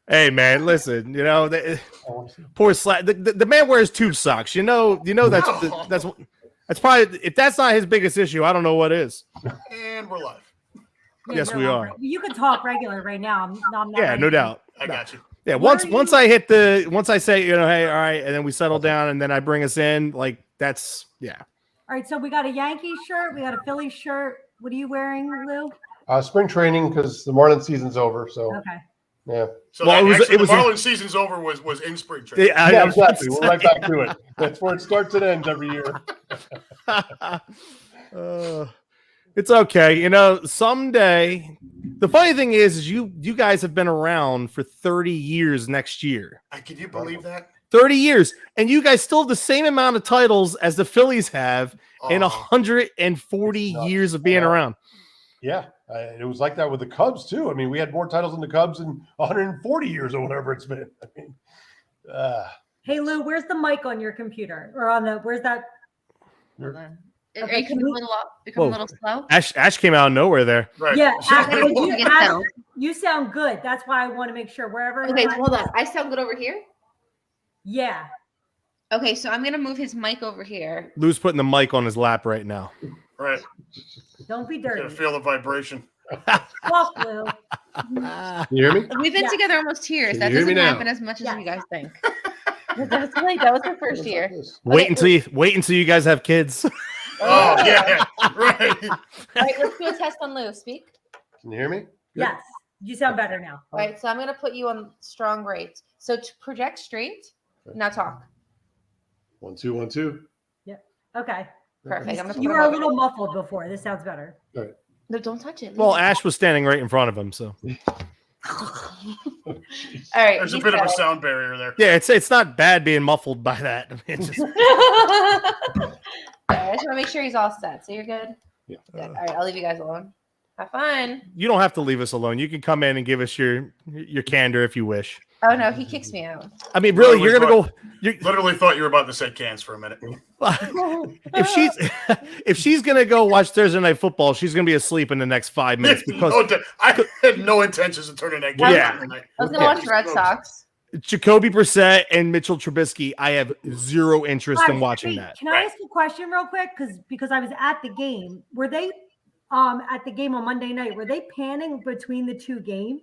Hey man, listen. Poor Slack. The man wears tube socks. You know that's probably, if that's not his biggest issue, I don't know what is. And we're live. Yeah, yes, we are. You can talk regular right now. I'm not yeah, no doubt. I got you. Yeah, once I say, hey, all right, and then we settle down, and then I bring us in, like that's yeah. All right, so we got a Yankee shirt, we got a Philly shirt. What are you wearing, Lou? Spring training because the Marlins season's over. So okay. Yeah. So the Marlins season's over was in spring training. Yeah, exactly. We're right back to it. That's where it starts and ends every year. It's okay. Someday. The funny thing is you guys have been around for 30 years next year. Can you believe that? 30 years. And you guys still have the same amount of titles as the Phillies have in 140 years of being around. Yeah. It was like that with the Cubs, too. I mean, we had more titles than the Cubs in 140 years or whatever it's been. I mean, Hey, Lou, where's the mic on your computer? Or where's that? Are you coming a little slow? Ash came out of nowhere there. Right. Yeah, you sound good. That's why I want to make sure wherever. Okay, so hold on. I sound good over here? Yeah. Okay, so I'm going to move his mic over here. Lou's putting the mic on his lap right now. Right. Don't be dirty. I feel the vibration. Walk, Lou. Can you hear me? We've been together almost years. That doesn't happen as much as you guys think. That was the first year. Wait until you guys have kids. Oh yeah, right. All right, let's do a test on Lou. Speak. Can you hear me? Good. Yes, you sound better now. All right, so I'm going to put you on strong rates. So to project straight, now talk. 1 2 1 2. Yeah. Okay. Perfect. You were a little muffled before. This sounds better. All right. No, don't touch it. Well, Ash was standing right in front of him, so. All right. There's a bit of a sound barrier there. Yeah, it's not bad being muffled by that. I mean, it's just... I just want to make sure he's all set. So you're good? Yeah. All right, I'll leave you guys alone. Have fun. You don't have to leave us alone. You can come in and give us your candor if you wish. Oh, no, he kicks me out. I mean, really, you're going to go... Literally thought you were about to say cans for a minute. if she's going to go watch Thursday Night Football, she's going to be asleep in the next 5 minutes. Because I had no intentions of turning that game on tonight. I was going to watch the Red Sox. Jacoby Brissett and Mitchell Trubisky, I have zero interest in watching that. Can I ask a question real quick? Because I was at the game. Were they at the game on Monday night? Were they panning between the two games?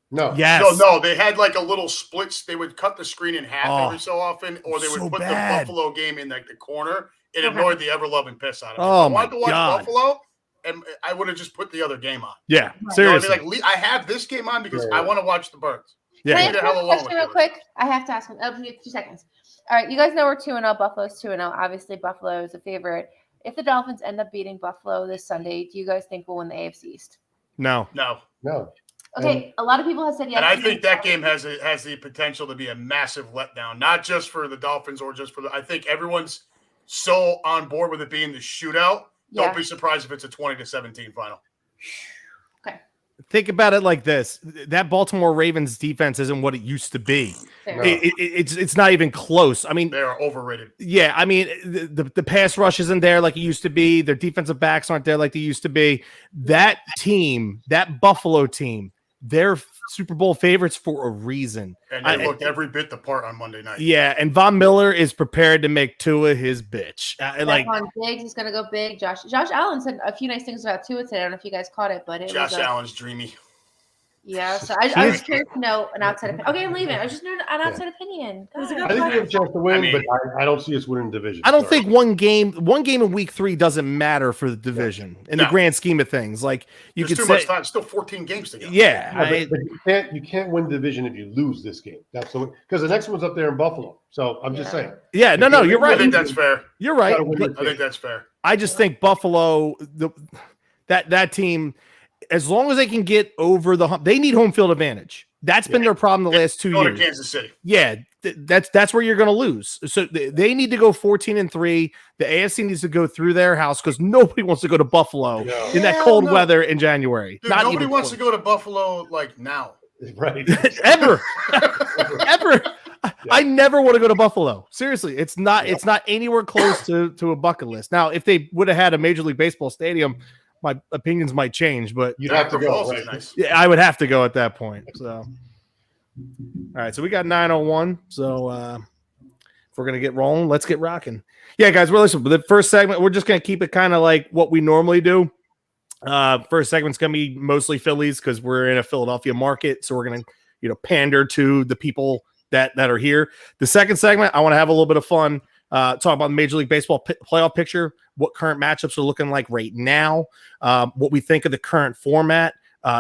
No. Yes. No. They had like a little splits. They would cut the screen in half every so often, or they would put the Buffalo game in like the corner. It annoyed the ever-loving piss out of me. Oh, I wanted to watch Buffalo, and I would have just put the other game on. Yeah, seriously. I mean, I have this game on because I want to watch the Birds. Yeah. Can I ask a question real quick? I have to ask one. 2 seconds. All right, you guys know we're 2-0. Buffalo's 2-0. Obviously, Buffalo is a favorite. If the Dolphins end up beating Buffalo this Sunday, do you guys think we'll win the AFC East? No. Okay, a lot of people have said yes. And I think that game has the potential to be a massive letdown, not just for the Dolphins or just for I think everyone's so on board with it being the shootout. Yeah. Don't be surprised if it's a 20-17 final. Okay. Think about it like this: that Baltimore Ravens defense isn't what it used to be. No. It's not even close. I mean, they are overrated. Yeah, I mean, the pass rush isn't there like it used to be. Their defensive backs aren't there like they used to be. That team, that Buffalo team, they're Super Bowl favorites for a reason. And they looked every bit the part on Monday night. Yeah, and Von Miller is prepared to make Tua his bitch. Diggs is going to go big. Josh Allen said a few nice things about Tua today. I don't know if you guys caught it, but Josh Allen's dreamy. Yeah, so I was curious to know an outside opinion. Okay, I'm leaving. I was just an outside opinion. I think we have a chance to win, but I don't see us winning the division. I don't think one game in week 3 doesn't matter for the division in the grand scheme of things. Like There's too much time. Still 14 games to go. Yeah, but you can't win division if you lose this game. That's because the next one's up there in Buffalo. So I'm just saying. Yeah, no, you're right. I think that's fair. You're right. I think that's fair. I just think Buffalo, that team, as long as they can get over the hump, they need home field advantage. That's been their problem the last 2 years. Go to Kansas City. Yeah, that's where you're going to lose. So they need to go 14-3. The AFC needs to go through their house because nobody wants to go to Buffalo in that cold weather in January. Dude, nobody wants to go to Buffalo like now. Right. Ever. I never want to go to Buffalo. Seriously, it's not anywhere close to a bucket list. Now, if they would have had a Major League Baseball stadium, my opinions might change, but you'd have to go. Right? Nice. Yeah, I would have to go at that point. So, All right, so we got 9:01. So if we're gonna get rolling, let's get rocking. Yeah, guys, we're listening. The first segment, we're just gonna keep it kind of like what we normally do. First segment's gonna be mostly Phillies because we're in a Philadelphia market, so we're gonna pander to the people that are here. The second segment, I want to have a little bit of fun. Talk about the Major League Baseball playoff picture, what current matchups are looking like right now, what we think of the current format.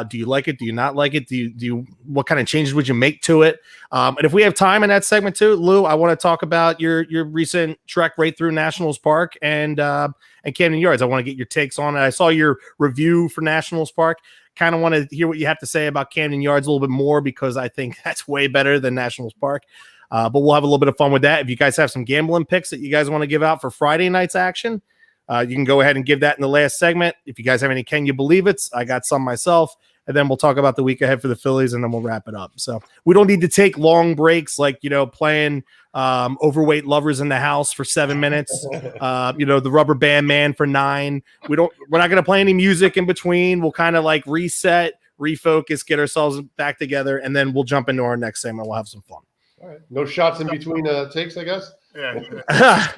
Do you like it? Do you not like it? Do you what kind of changes would you make to it? And if we have time in that segment too, Lou, I want to talk about your recent trek right through Nationals Park and Camden Yards. I want to get your takes on it. I saw your review for Nationals Park. Kind of want to hear what you have to say about Camden Yards a little bit more because I think that's way better than Nationals Park. But we'll have a little bit of fun with that. If you guys have some gambling picks that you guys want to give out for Friday night's action, you can go ahead and give that in the last segment. If you guys have any Can You Believe It's, I got some myself. And then we'll talk about the week ahead for the Phillies, and then we'll wrap it up. So we don't need to take long breaks like, playing Overweight Lovers in the House for 7 minutes, the Rubber Band Man for 9. We're not going to play any music in between. We'll kind of like reset, refocus, get ourselves back together, and then we'll jump into our next segment. We'll have some fun. All right. No shots in between takes, I guess? Yeah.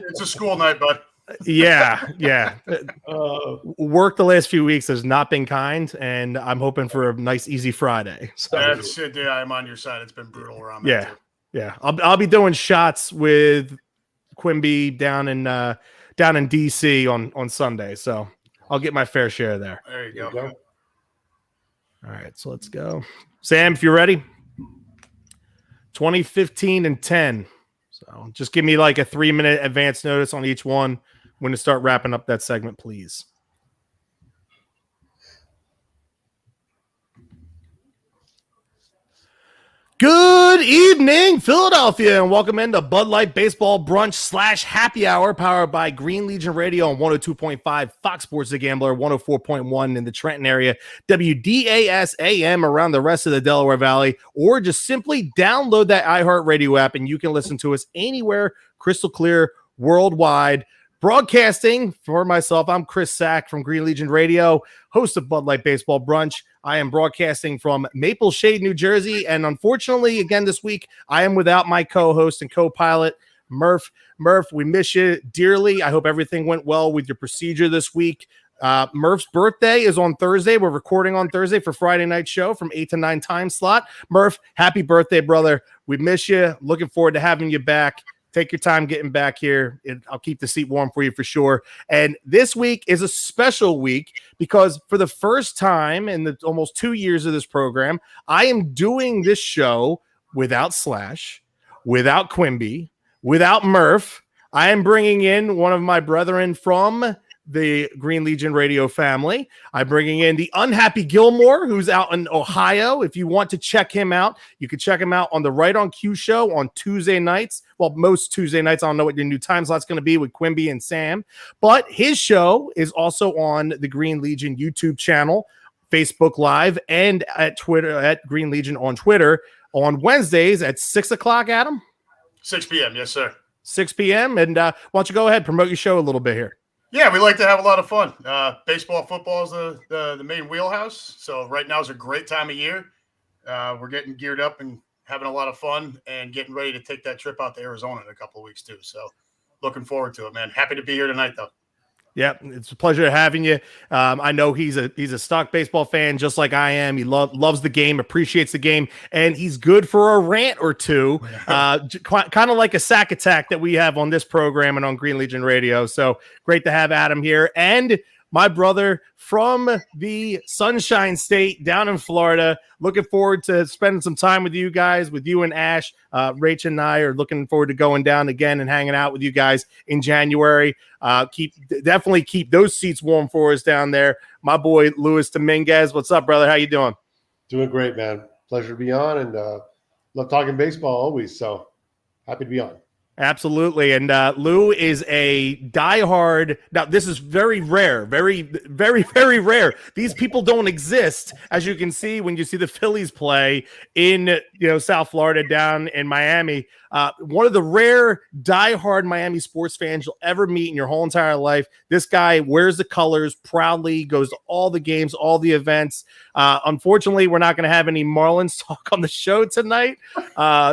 It's a school night, bud. Yeah. Work the last few weeks has not been kind, and I'm hoping for a nice, easy Friday. So. That's it. Yeah, I'm on your side. It's been brutal around there. Yeah. I'll be doing shots with Quimby down in DC on Sunday, so I'll get my fair share there. There you go. All right, so let's go, Sam. If you're ready, 2015 and 10. So just give me like a 3-minute advance notice on each one. When to start wrapping up that segment, please. Good evening, Philadelphia, and welcome into Bud Light Baseball Brunch / Happy Hour, powered by Green Legion Radio on 102.5, Fox Sports The Gambler, 104.1 in the Trenton area, WDAS AM around the rest of the Delaware Valley, or just simply download that iHeartRadio app, and you can listen to us anywhere, crystal clear, worldwide. Broadcasting for myself, I'm Chris Sack from Green Legion Radio, host of Bud Light Baseball Brunch. I am broadcasting from Maple Shade, New Jersey, and unfortunately, again this week, I am without my co-host and co-pilot, Murph. Murph, we miss you dearly. I hope everything went well with your procedure this week. Murph's birthday is on Thursday. We're recording on Thursday for Friday night show from 8 to 9 time slot. Murph, happy birthday, brother. We miss you. Looking forward to having you back. Take your time getting back here. I'll keep the seat warm for you for sure. And this week is a special week because for the first time in the almost 2 years of this program, I am doing this show without Slash, without Quimby, without Murph. I am bringing in one of my brethren from the Green Legion Radio family. I'm bringing in the unhappy Gilmore, who's out in Ohio. If you want to check him out, you can check him out on the Right on Cue show on Tuesday nights. Well, most Tuesday nights. I don't know what your new time slot's going to be with Quimby and Sam, but his show is also on the Green Legion YouTube channel, Facebook Live, and at Twitter, at Green Legion on Twitter on Wednesdays at 6 o'clock, Adam? 6 p.m. Yes, sir. 6 p.m. And why don't you go ahead, promote your show a little bit here. Yeah, we like to have a lot of fun. Baseball, football is the main wheelhouse. So right now is a great time of year. We're getting geared up and having a lot of fun and getting ready to take that trip out to Arizona in a couple of weeks too. So looking forward to it, man. Happy to be here tonight, though. Yeah, it's a pleasure having you. I know he's a stock baseball fan just like I am. He loves the game, appreciates the game, and he's good for a rant or two, kind of like a sack attack that we have on this program and on Green Legion Radio. So great to have Adam here. And my brother from the Sunshine State down in Florida. Looking forward to spending some time with you guys, with you and Ash. Rach and I are looking forward to going down again and hanging out with you guys in January. Definitely keep those seats warm for us down there. My boy, Luis Dominguez. What's up, brother? How you doing? Doing great, man. Pleasure to be on, and love talking baseball always. So happy to be on. Absolutely. And Lou is a diehard. Now, this is very rare, very, very, very rare. These people don't exist, as you can see when you see the Phillies play in South Florida, down in Miami. One of the rare diehard Miami sports fans you'll ever meet in your whole entire life. This guy wears the colors proudly, goes to all the games, all the events. Unfortunately, we're not going to have any Marlins talk on the show tonight.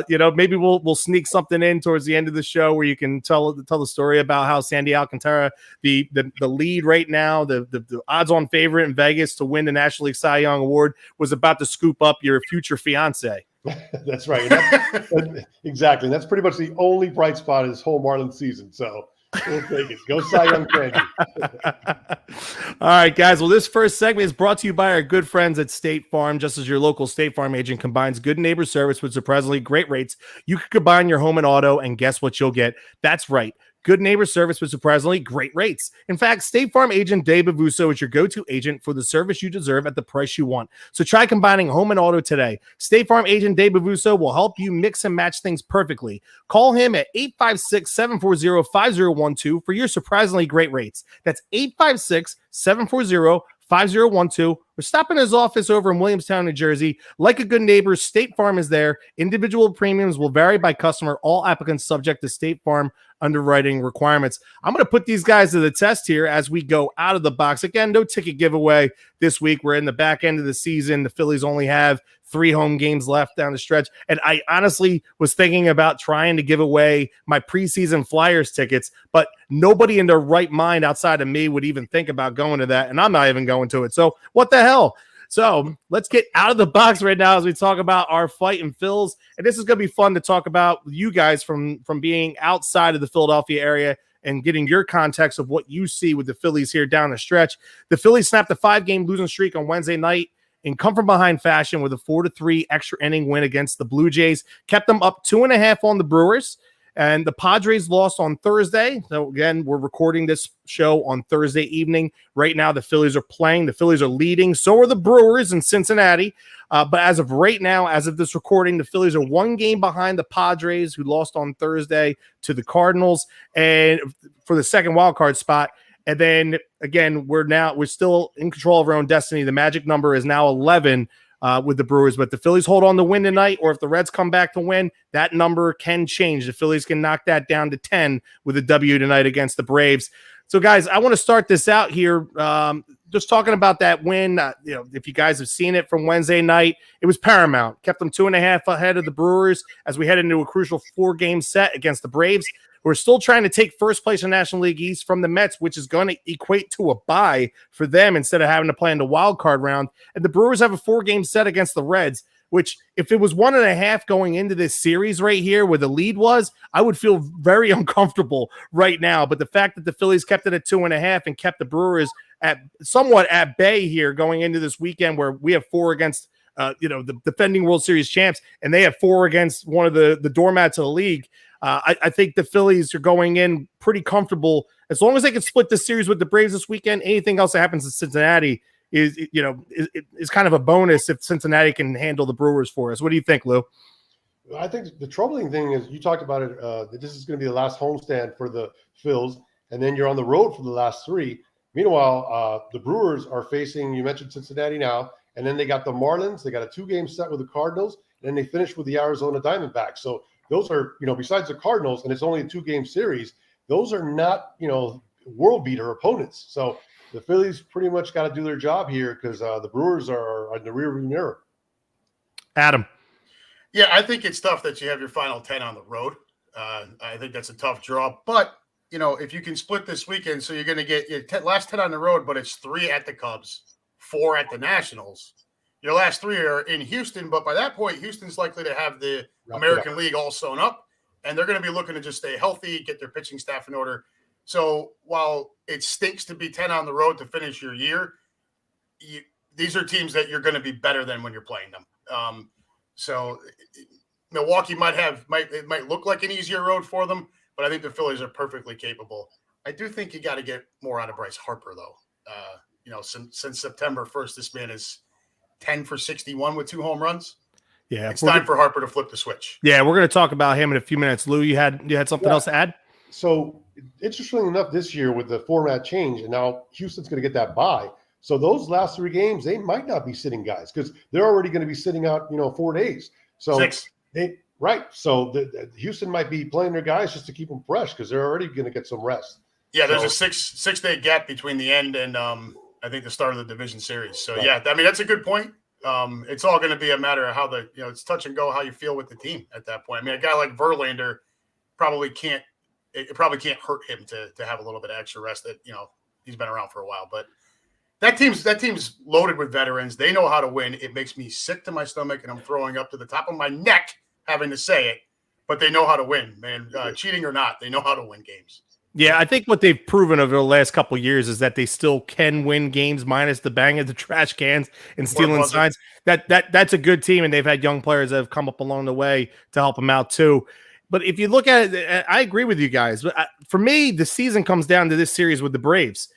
Maybe we'll sneak something in towards the end of the show where you can tell the story about how Sandy Alcantara, the lead right now, the odds-on favorite in Vegas to win the National League Cy Young Award, was about to scoop up your future fiance. That's right. Exactly. And that's pretty much the only bright spot of this whole Marlins season. So we'll take it. Go Cy Young Candy. All right, guys. Well, this first segment is brought to you by our good friends at State Farm. Just as your local State Farm agent combines good neighbor service with surprisingly great rates, you can combine your home and auto, and guess what you'll get? That's right. Good neighbor service with surprisingly great rates. In fact, State Farm agent Dave Bavuso is your go-to agent for the service you deserve at the price you want. So try combining home and auto today. State Farm agent Dave Bavuso will help you mix and match things perfectly. Call him at 856-740-5012 for your surprisingly great rates. That's 856-740-5012, or stop in his office over in Williamstown, New Jersey. Like a good neighbor, State Farm is there. Individual premiums will vary by customer. All applicants subject to State Farm underwriting requirements. I'm going to put these guys to the test here as we go out of the box. Again, no ticket giveaway this week. We're in the back end of the season. The Phillies only have 3 home games left down the stretch. And I honestly was thinking about trying to give away my preseason Flyers tickets, but nobody in their right mind outside of me would even think about going to that. And I'm not even going to it. So what the hell? So let's get out of the box right now as we talk about our fight in Phils. And this is going to be fun to talk about with you guys from being outside of the Philadelphia area and getting your context of what you see with the Phillies here down the stretch. The Phillies snapped a 5-game losing streak on Wednesday night in come-from-behind fashion with a 4-3 extra inning win against the Blue Jays. Kept them up 2.5 on the Brewers. And the Padres lost on Thursday. So, again, we're recording this show on Thursday evening. Right now, the Phillies are playing. The Phillies are leading. So are the Brewers in Cincinnati. But as of right now, as of this recording, the Phillies are 1 game behind the Padres, who lost on Thursday to the Cardinals, and for the second wild card spot. And then, again, we're still in control of our own destiny. The magic number is now 11 with the Brewers, but the Phillies hold on to win tonight, or if the Reds come back to win, that number can change. The Phillies can knock that down to 10 with a W tonight against the Braves. So, guys, I want to start this out here just talking about that win. If you guys have seen it from Wednesday night, it was paramount. Kept them 2.5 ahead of the Brewers as we head into a crucial 4-game set against the Braves. We're still trying to take first place in National League East from the Mets, which is going to equate to a bye for them instead of having to play in the wild card round. And the Brewers have a 4-game set against the Reds, which if it was 1.5 going into this series right here where the lead was, I would feel very uncomfortable right now. But the fact that the Phillies kept it at 2.5 and kept the Brewers somewhat at bay here going into this weekend, where we have 4 against the defending World Series champs, and they have 4 against one of the doormats of the league. I think the Phillies are going in pretty comfortable. As long as they can split the series with the Braves this weekend, anything else that happens in Cincinnati is kind of a bonus if Cincinnati can handle the Brewers for us. What do you think, Lou? I think the troubling thing is, you talked about it, that this is going to be the last homestand for the Phils, and then you're on the road for the last 3. Meanwhile, the Brewers are facing, you mentioned Cincinnati now, and then they got the Marlins. They got a 2-game set with the Cardinals, and then they finished with the Arizona Diamondbacks. So those are, besides the Cardinals, and it's only a 2-game series, those are not, world beater opponents. So the Phillies pretty much got to do their job here, because the Brewers are in the rearview mirror. Adam. Yeah, I think it's tough that you have your final 10 on the road. I think that's a tough draw. But, if you can split this weekend, so you're going to get your last 10 on the road, but it's 3 at the Cubs, 4 at the Nationals. Your last 3 are in Houston, but by that point, Houston's likely to have the American League all sewn up, and they're going to be looking to just stay healthy, get their pitching staff in order. So while it stinks to be 10 on the road to finish your year, these are teams that you're going to be better than when you're playing them. So Milwaukee it might look like an easier road for them, but I think the Phillies are perfectly capable. I do think you got to get more out of Bryce Harper, though. Since September 1st, this man is 10 for 61 with 2 home runs. Yeah, It's time for Harper to flip the switch. Yeah, we're going to talk about him in a few minutes. Lou, you had something else to add? So interestingly enough, this year with the format change, and now Houston's going to get that bye. So those last 3 games, they might not be sitting guys because they're already going to be sitting out, 4 days. So 6. So Houston might be playing their guys just to keep them fresh because they're already going to get some rest. Yeah, there's a 6-day gap between the end and I think the start of the division series. So yeah, I mean that's a good point. It's all going to be a matter of how it's touch and go, how you feel with the team at that point. I mean, a guy like Verlander probably can't hurt him to have a little bit of extra rest that, he's been around for a while, but that team's loaded with veterans. They know how to win. It makes me sick to my stomach and I'm throwing up to the top of my neck having to say it, but they know how to win, man. Cheating or not, they know how to win games. Yeah, I think what they've proven over the last couple of years is that they still can win games minus the bang of the trash cans and stealing signs. That's a good team, and they've had young players that have come up along the way to help them out too. But if you look at it, I agree with you guys. But for me, the season comes down to this series with the Braves.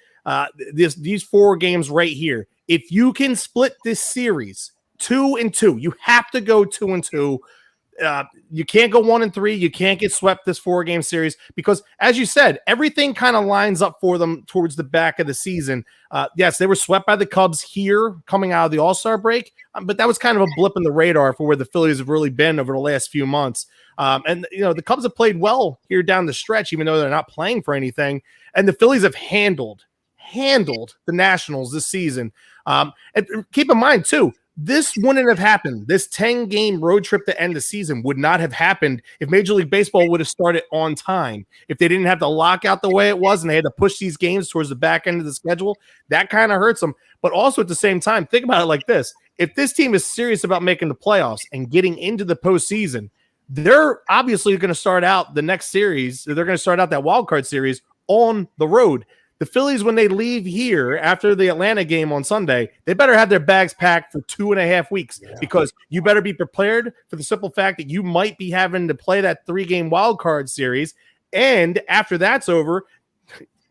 These 4 games right here. If you can split this series 2-2, you have to go 2-2. You can't go 1-3. You can't get swept this 4-game series because, as you said, everything kind of lines up for them towards the back of the season. Yes, they were swept by the Cubs here coming out of the All-Star break, but that was kind of a blip in the radar for where the Phillies have really been over the last few months. And the Cubs have played well here down the stretch, even though they're not playing for anything. And the Phillies have handled the Nationals this season. And keep in mind too, this wouldn't have happened. This 10-game road trip to end the season would not have happened if Major League Baseball would have started on time. If they didn't have the lockout the way it was and they had to push these games towards the back end of the schedule, that kind of hurts them. But also at the same time, think about it like this. If this team is serious about making the playoffs and getting into the postseason, they're obviously going to start out the next series. They're going to start out that wild card series on the road. The Phillies, when they leave here after the Atlanta game on Sunday, they better have their bags packed for 2.5 weeks because you better be prepared for the simple fact that you might be having to play that 3-game wild card series. And after that's over,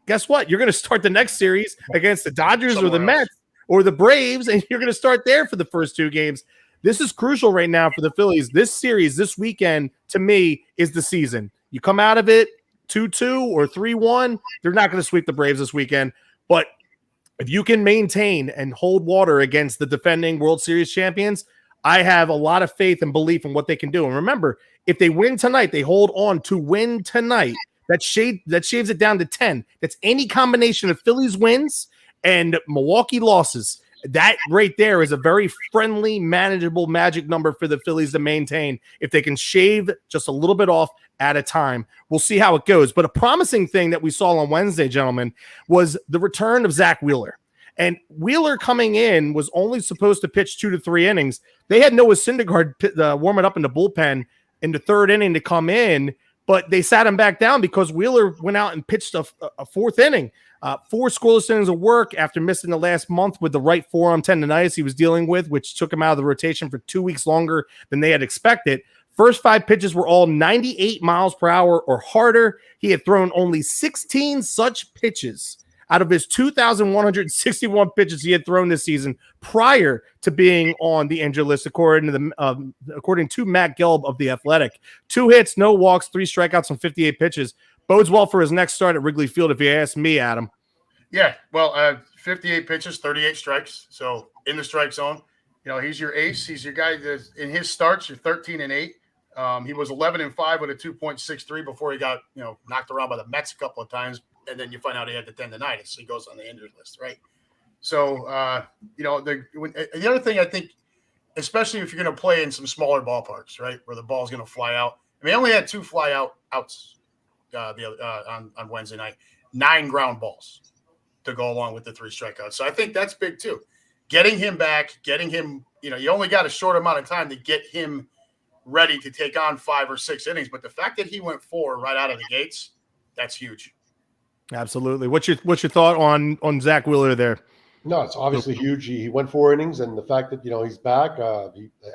guess what? You're going to start the next series against the Dodgers or the Mets or the Braves, and you're going to start there for the first 2 games. This is crucial right now for the Phillies. This series, this weekend, to me, is the season. You come out of it 2-2 or 3-1, they're not going to sweep the Braves this weekend. But if you can maintain and hold water against the defending World Series champions, I have a lot of faith and belief in what they can do. And remember, if they win tonight, they hold on to win tonight. That shaves it down to 10. That's any combination of Phillies wins and Milwaukee losses. That right there is a very friendly, manageable magic number for the Phillies to maintain if they can shave just a little bit off at a time. We'll see how it goes. But a promising thing that we saw on Wednesday, gentlemen, was the return of Zach Wheeler. And Wheeler coming in was only supposed to pitch 2 to 3 innings. They had Noah Syndergaard warming up in the bullpen in the 3rd inning to come in, but they sat him back down because Wheeler went out and pitched a 4th inning. 4 scoreless innings of work after missing the last month with the right forearm tendonitis he was dealing with, which took him out of the rotation for 2 weeks longer than they had expected. First 5 pitches were all 98 miles per hour or harder. He had thrown only 16 such pitches out of his 2,161 pitches he had thrown this season prior to being on the injured list, according to Matt Gelb of The Athletic. 2 hits, no walks, 3 strikeouts on 58 pitches. Bodes well for his next start at Wrigley Field, if you ask me, Adam. Yeah, well, 58 pitches, 38 strikes. So in the strike zone, he's your ace. He's your guy that in his starts, you're 13-8. He was 11-5 with a 2.63 before he got, knocked around by the Mets a couple of times. And then you find out he had the tendonitis. So he goes on the injured list, right? So, the other thing I think, especially if you're going to play in some smaller ballparks, right, where the ball's going to fly out. I mean, I only had 2 fly outs on Wednesday night, 9 ground balls to go along with the 3 strikeouts. So I think that's big too. Getting him back, you only got a short amount of time to get him ready to take on 5 or 6 innings. But the fact that he went 4 right out of the gates, that's huge. Absolutely. What's your thought on Zach Wheeler there? No, it's obviously huge. He went 4 innings, and the fact that he's back.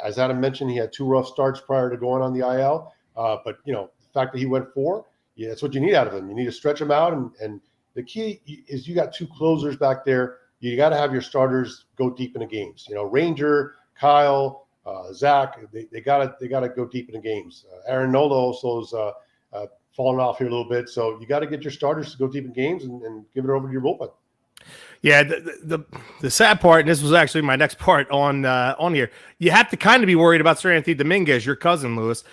As Adam mentioned, he had 2 rough starts prior to going on the IL. But the fact that he went 4, that's what you need out of him. You need to stretch him out, and the key is you got 2 closers back there. You got to have your starters go deep into games. Ranger, Kyle, Zach, they gotta go deep in the games. Aaron Nola also is falling off here a little bit. So you got to get your starters to go deep in games and give it over to your bullpen. Yeah, the sad part, and this was actually my next part on here. You have to kind of be worried about Sir Anthony Dominguez, your cousin, Lewis,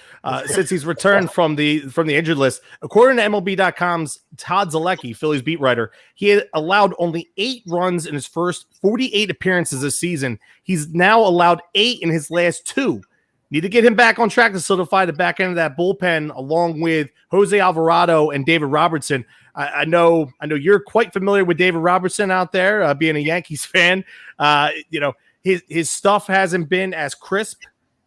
since he's returned from the injured list. According to MLB.com's Todd Zalecki, Phillies beat writer, he had allowed only 8 runs in his first 48 appearances this season. He's now allowed 8 in his last 2. Need to get him back on track to solidify the back end of that bullpen, along with Jose Alvarado and David Robertson. I know you're quite familiar with David Robertson out there, being a Yankees fan. His stuff hasn't been as crisp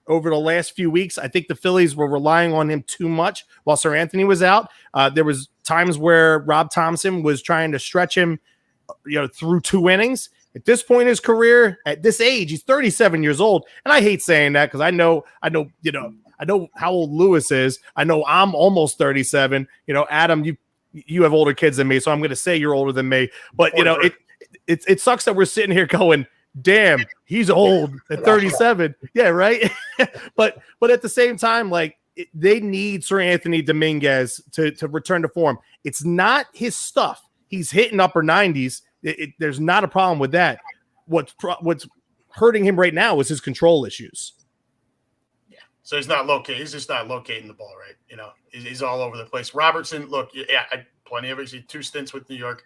over the last few weeks. I think the Phillies were relying on him too much while Sir Anthony was out. There was times where Rob Thompson was trying to stretch him, through 2 innings. At this point in his career, at this age, he's 37 years old. And I hate saying that because I know how old Lewis is. I know I'm almost 37. Adam, you have older kids than me, so I'm going to say you're older than me. But, it sucks that we're sitting here going, damn, he's old at 37. Yeah, right? but at the same time, they need Sir Anthony Dominguez to return to form. It's not his stuff. He's hitting upper 90s. There's not a problem with that. What's hurting him right now is his control issues. Yeah, so he's not locating. He's just not locating the ball right. He's all over the place. Robertson, look, plenty of it. He's 2 stints with New York.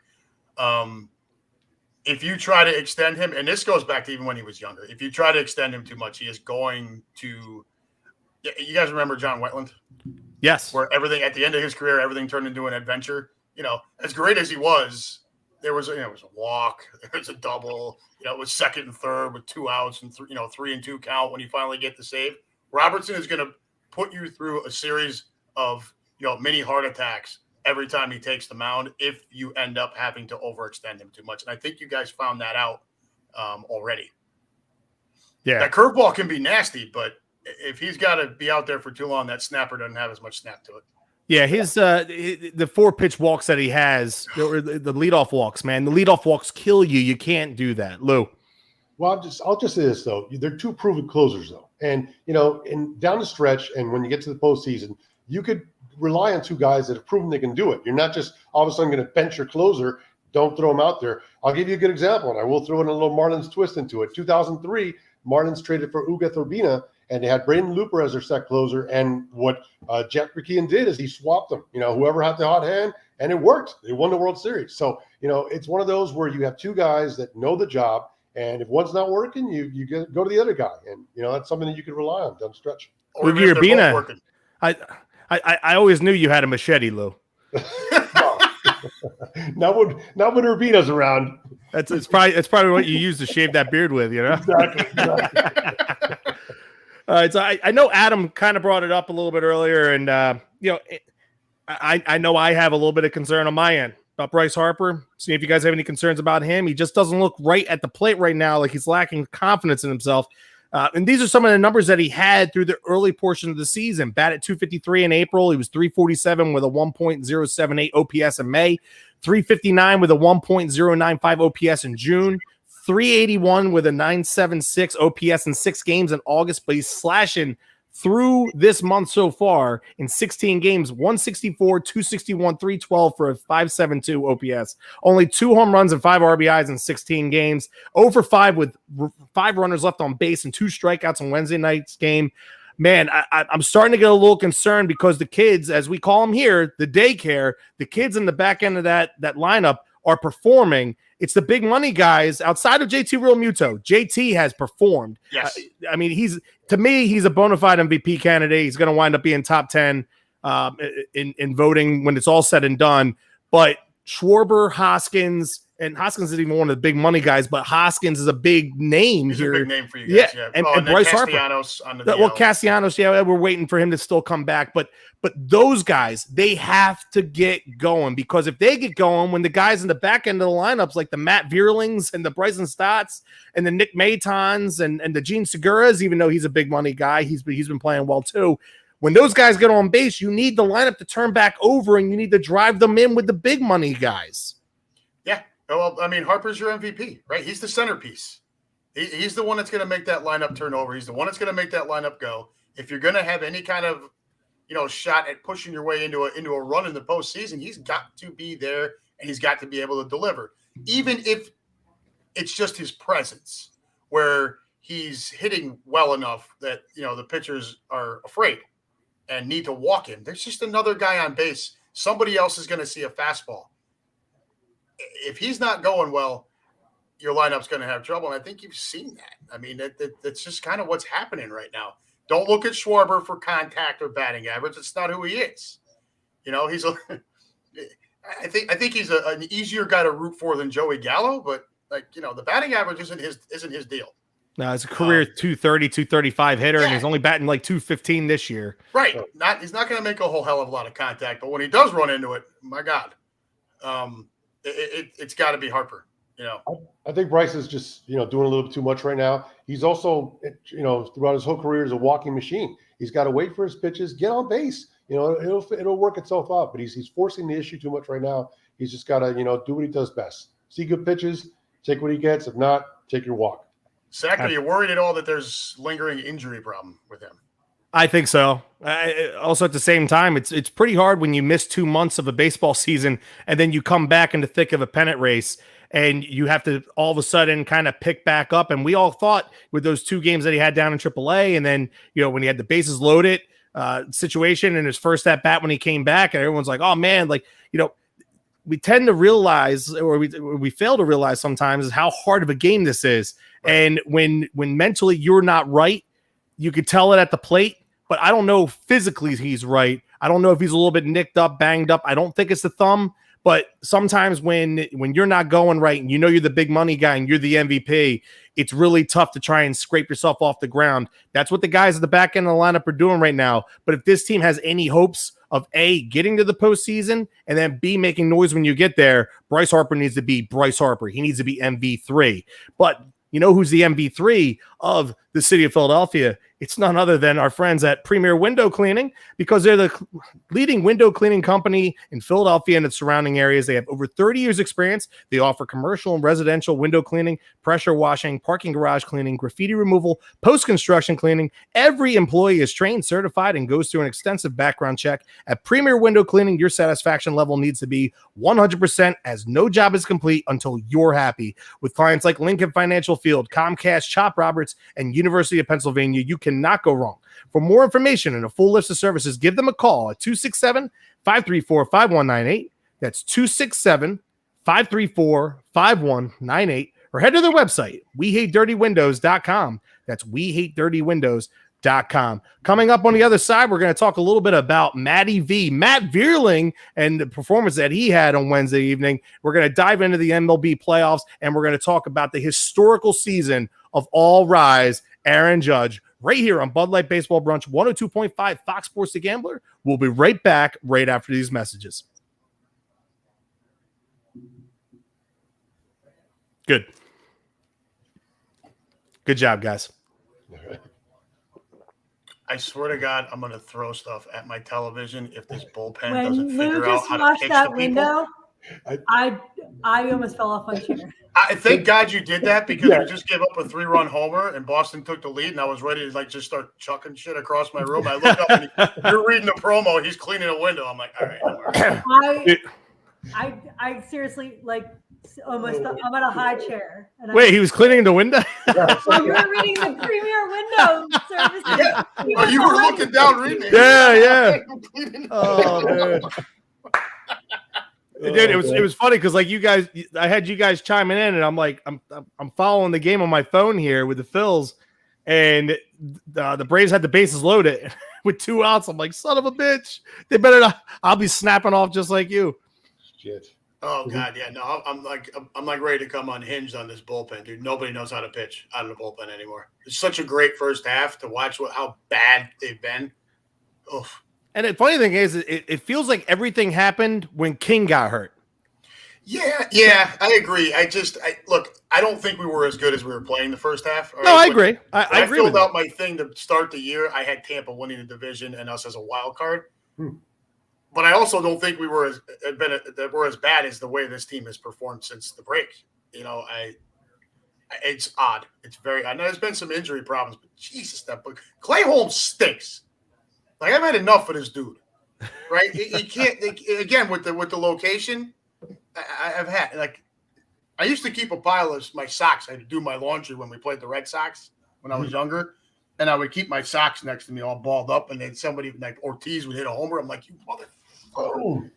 If you try to extend him, and this goes back to even when he was younger, if you try to extend him too much, he is going to. You guys remember John Wetland? Yes. Where everything at the end of his career, everything turned into an adventure. As great as he was. There was a walk, there was a double, it was second and third with 2 outs and 3 and 2 count when you finally get the save. Robertson is going to put you through a series of, mini heart attacks every time he takes the mound if you end up having to overextend him too much. And I think you guys found that out already. Yeah. That curveball can be nasty, but if he's got to be out there for too long, that snapper doesn't have as much snap to it. Yeah, his the 4-pitch walks that he has, the leadoff walks, man. The leadoff walks kill you. You can't do that, Lou. Well, I'll just say this though: they're 2 proven closers though, and down the stretch, and when you get to the postseason, you could rely on 2 guys that have proven they can do it. You're not just all of a sudden going to bench your closer. Don't throw him out there. I'll give you a good example, and I will throw in a little Marlins twist into it. 2003, Marlins traded for Ugueth Urbina. And they had Braden Looper as their set closer. And what Jack McKeon did is he swapped them. Whoever had the hot hand, and it worked. They won the World Series. So, it's one of those where you have 2 guys that know the job. And if one's not working, you go to the other guy. And, that's something that you can rely on down the stretch. Ugueth Urbina, I always knew you had a machete, Lou. Not when Urbina's around. It's probably what you use to shave that beard with, Exactly. All right, so I know Adam kind of brought it up a little bit earlier, and I know I have a little bit of concern on my end about Bryce Harper. See if you guys have any concerns about him. He just doesn't look right at the plate right now, like he's lacking confidence in himself. And these are some of the numbers that he had through the early portion of the season. Batted .253 in April. He was .347 with a 1.078 OPS in May, .359 with a 1.095 OPS in June. .381 with a 976 OPS in 6 games in August, but he's slashing through this month so far in 16 games, 164, 261, 312 for a 572 OPS. Only 2 home runs and 5 RBIs in 16 games. 0 for 5 with 5 runners left on base and 2 strikeouts on Wednesday night's game. Man, I'm starting to get a little concerned because the kids, as we call them here, the daycare, the kids in the back end of that lineup are performing. It's the big money guys outside of JT Realmuto. JT has performed. Yes. He's a bona fide MVP candidate. He's going to wind up being top 10 in voting when it's all said and done. But Schwarber, Hoskins, and Hoskins isn't even one of the big money guys, but Hoskins is a big name He's here. a big name for you guys. Yeah. And Bryce Castellanos Harper. On the well, Castellanos, yeah, we're waiting for him to still come back. But those guys, they have to get going, because if they get going, when the guys in the back end of the lineups, like the Matt Vierlings and the Bryson Stotts and the Nick Matons and the Gene Seguras, even though he's a big money guy, he's been playing well too. When those guys get on base, you need the lineup to turn back over, and you need to drive them in with the big money guys. Yeah. Well, Harper's your MVP, right? He's the centerpiece. He's the one that's going to make that lineup turn over. He's the one that's going to make that lineup go. If you're going to have any kind of, shot at pushing your way into a run in the postseason, he's got to be there and he's got to be able to deliver. Even if it's just his presence, where he's hitting well enough that, the pitchers are afraid and need to walk him. There's just another guy on base. Somebody else is going to see a fastball. If he's not going well, your lineup's going to have trouble. And I think you've seen that. I mean, that's just kind of what's happening right now. Don't look at Schwarber for contact or batting average. It's not who he is. He's I think he's an easier guy to root for than Joey Gallo, but the batting average isn't his deal. No, it's a career 230, 235 hitter, and he's only batting like 215 this year. Right. He's not going to make a whole hell of a lot of contact, but when he does run into it, my God, it's got to be Harper. I think Bryce is just doing a little bit too much right now. He's also throughout his whole career is a walking machine. He's got to wait for his pitches, get on base. It'll work itself out. But he's forcing the issue too much right now. He's just got to do what he does best. See good pitches, take what he gets. If not, take your walk. Zach, are you worried at all that there's lingering injury problem with him? I think so. Also, at the same time, it's pretty hard when you miss 2 months of a baseball season and then you come back in the thick of a pennant race and you have to all of a sudden kind of pick back up. And we all thought with those 2 games that he had down in AAA, and then when he had the bases loaded situation in his first at bat when he came back, and everyone's like, "Oh man!" We tend to realize, or we fail to realize sometimes, is how hard of a game this is. And when mentally you're not right, you could tell it at the plate, but I don't know if physically he's right. I don't know if he's a little bit nicked up, banged up. I don't think it's the thumb, but sometimes when you're not going right and you're the big money guy and you're the MVP, it's really tough to try and scrape yourself off the ground. That's what the guys at the back end of the lineup are doing right now. But if this team has any hopes of A, getting to the postseason, and then B, making noise when you get there, Bryce Harper needs to be Bryce Harper. He needs to be MV3. But who's the MV3 of the city of Philadelphia? It's none other than our friends at Premier Window Cleaning, because they're the leading window cleaning company in Philadelphia and its surrounding areas. They have over 30 years experience. They offer commercial and residential window cleaning, pressure washing, parking garage cleaning, graffiti removal, post-construction cleaning. Every employee is trained, certified, and goes through an extensive background check. At Premier Window Cleaning, your satisfaction level needs to be 100%, as no job is complete until you're happy. With clients like Lincoln Financial Field, Comcast, Chop Roberts, and University of Pennsylvania, you cannot go wrong. For more information and a full list of services, give them a call at 267-534-5198. That's 267-534-5198. Or head to their website, WeHateDirtyWindows.com. That's WeHateDirtyWindows.com. Coming up on the other side, we're going to talk a little bit about Matt Vierling, and the performance that he had on Wednesday evening. We're going to dive into the MLB playoffs, and we're going to talk about the historical season of All Rise Aaron Judge right here on Bud Light Baseball Brunch, 102.5 Fox Sports The Gambler. We'll be right back right after these messages. Good job, guys. I swear to God, I'm going to throw stuff at my television if this bullpen When doesn't figure Lucas out how to flushed pitch that to people. window, I almost fell off my chair. I thank God you did that, because we just gave up a 3-run homer and Boston took the lead, and I was ready to just start chucking shit across my room. I look up and you're reading the promo. He's cleaning a window. I'm like, all right. I seriously almost I'm at a high chair. And Wait, he was cleaning the window? Well, you were reading the Premier Window services. Yeah. Oh, you were looking down reading it. Yeah. Oh man. Dude, it was funny because you guys, I had you guys chiming in, and I'm like, I'm following the game on my phone here with the Phils, and the Braves had the bases loaded with 2 outs. I'm like, son of a bitch, they better not. I'll be snapping off just like you. Shit. Oh God, yeah, no, I'm ready to come unhinged on this bullpen, dude. Nobody knows how to pitch out of the bullpen anymore. It's such a great first half to watch how bad they've been. Oof. And the funny thing is, it feels like everything happened when King got hurt. Yeah, I agree. I don't think we were as good as we were playing the first half. No, I agree. I agree. I filled out my thing to start the year. I had Tampa winning the division and us as a wild card. But I also don't think we were as bad as the way this team has performed since the break. It's odd. It's very. I know there's been some injury problems, but Jesus, that book. Clay Holmes stinks. Like I've had enough of this dude. Right? He can't. Again, with the location, I've had like. I used to keep a pile of my socks. I had to do my laundry when we played the Red Sox when I was younger, and I would keep my socks next to me all balled up, and then somebody like Ortiz would hit a homer. I'm like, you motherfucker.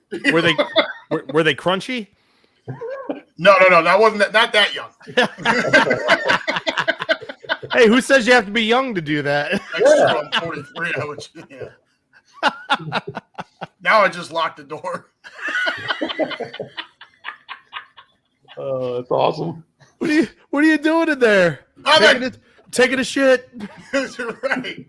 Were they crunchy? No. That wasn't not that young. Hey, who says you have to be young to do that? I'm 43. Now I just locked the door. That's awesome. What are you doing in there? Taking a shit. That's right.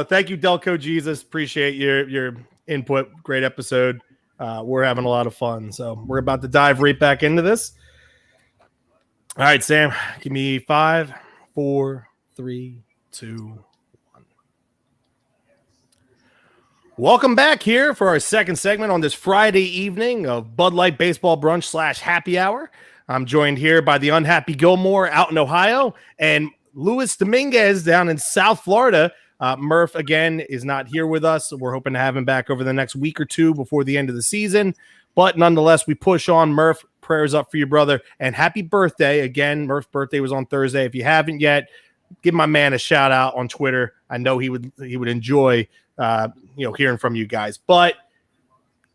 Thank you, Delco Jesus. Appreciate your input. Great episode. We're having a lot of fun. So we're about to dive right back into this. All right, Sam, give me 5, 4, 3, 2, 1. Welcome back here for our second segment on this Friday evening of Bud Light Baseball Brunch / Happy Hour. I'm joined here by the unhappy Gilmore out in Ohio and Luis Dominguez down in South Florida. Murph, again, is not here with us. We're hoping to have him back over the next week or two before the end of the season. But nonetheless, we push on. Murph, prayers up for your brother. And happy birthday. Again, Murph's birthday was on Thursday. If you haven't yet, give my man a shout out on Twitter. I know he would enjoy hearing from you guys. But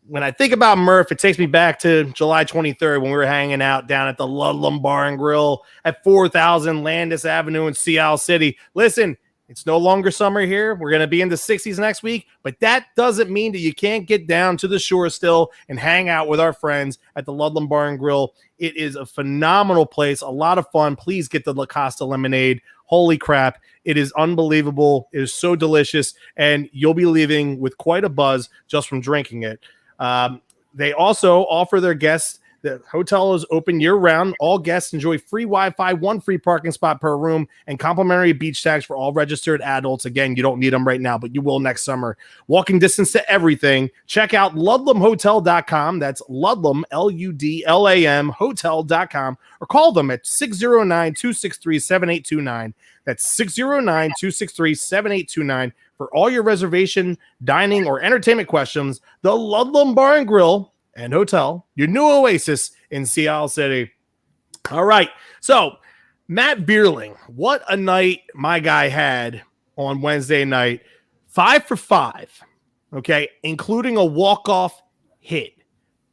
when I think about Murph, it takes me back to July 23rd when we were hanging out down at the Ludlam Bar and Grill at 4000 Landis Avenue in Seattle City. Listen, it's no longer summer here. We're going to be in the 60s next week, but that doesn't mean that you can't get down to the shore still and hang out with our friends at the Ludlam Bar and Grill. It is a phenomenal place, a lot of fun. Please get the La Costa lemonade. Holy crap. It is unbelievable. It is so delicious, and you'll be leaving with quite a buzz just from drinking it. They also offer their guests. The hotel is open year-round. All guests enjoy free Wi-Fi, 1 free parking spot per room, and complimentary beach tags for all registered adults. Again, you don't need them right now, but you will next summer. Walking distance to everything. Check out LudlamHotel.com. That's Ludlam, Ludlam, hotel.com, or call them at 609-263-7829. That's 609-263-7829 for all your reservation, dining, or entertainment questions. The Ludlam Bar and Grill and Hotel, your new oasis in Seattle City. All right. So, Matt Bierling, what a night my guy had on Wednesday night. 5 for 5, okay, including a walk-off hit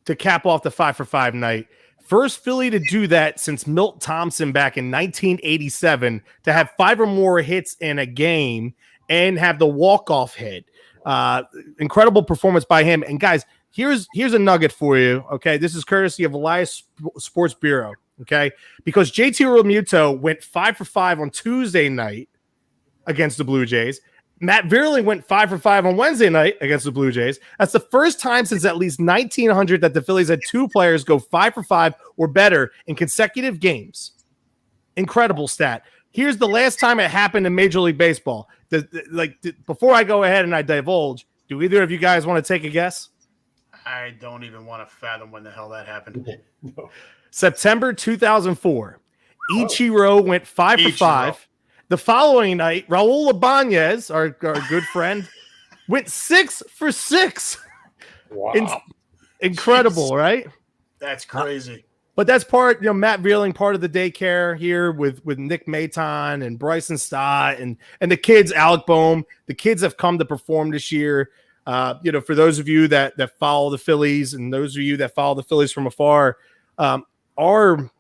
to cap off the 5 for 5 night. First Philly to do that since Milt Thompson back in 1987 to have 5 or more hits in a game and have the walk-off hit. Incredible performance by him. And guys, here's a nugget for you, okay? This is courtesy of Elias Sports Bureau, okay? Because JT Realmuto went 5 for 5 on Tuesday night against the Blue Jays. Matt Vierling went 5 for 5 on Wednesday night against the Blue Jays. That's the first time since at least 1900 that the Phillies had 2 players go 5 for 5 or better in consecutive games. Incredible stat. Here's the last time it happened in Major League Baseball. Before I go ahead and I divulge, do either of you guys want to take a guess? I don't even want to fathom when the hell that happened. No. September 2004. Ichiro went 5 for 5. The following night, Raul Ibanez, our good friend, went 6 for 6. Wow. Incredible, Jeez. right? That's crazy. But that's part, Matt Vierling, part of the daycare here with Nick Maton and Bryson Stott and the kids, Alec Boehm. The kids have come to perform this year. For those of you that follow the Phillies and those of you that follow the Phillies from afar, our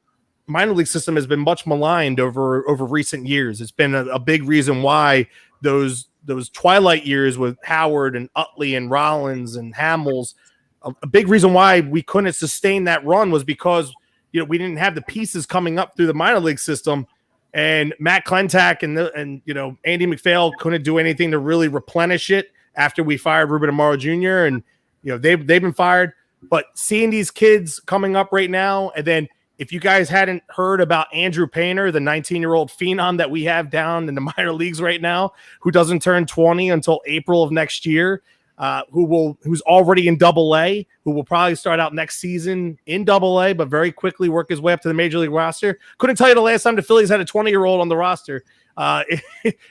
minor league system has been much maligned over recent years. It's been a big reason why those twilight years with Howard and Utley and Rollins and Hamels, a big reason why we couldn't sustain that run was because we didn't have the pieces coming up through the minor league system, and Matt Klentak and Andy McPhail couldn't do anything to really replenish it after we fired Ruben Amaro Jr. and they've been fired. But seeing these kids coming up right now, and then if you guys hadn't heard about Andrew Painter, the 19-year-old phenom that we have down in the minor leagues right now, who doesn't turn 20 until April of next year, who's already in Double-A, who will probably start out next season in Double-A, but very quickly work his way up to the Major League roster. Couldn't tell you the last time the Phillies had a 20-year-old on the roster.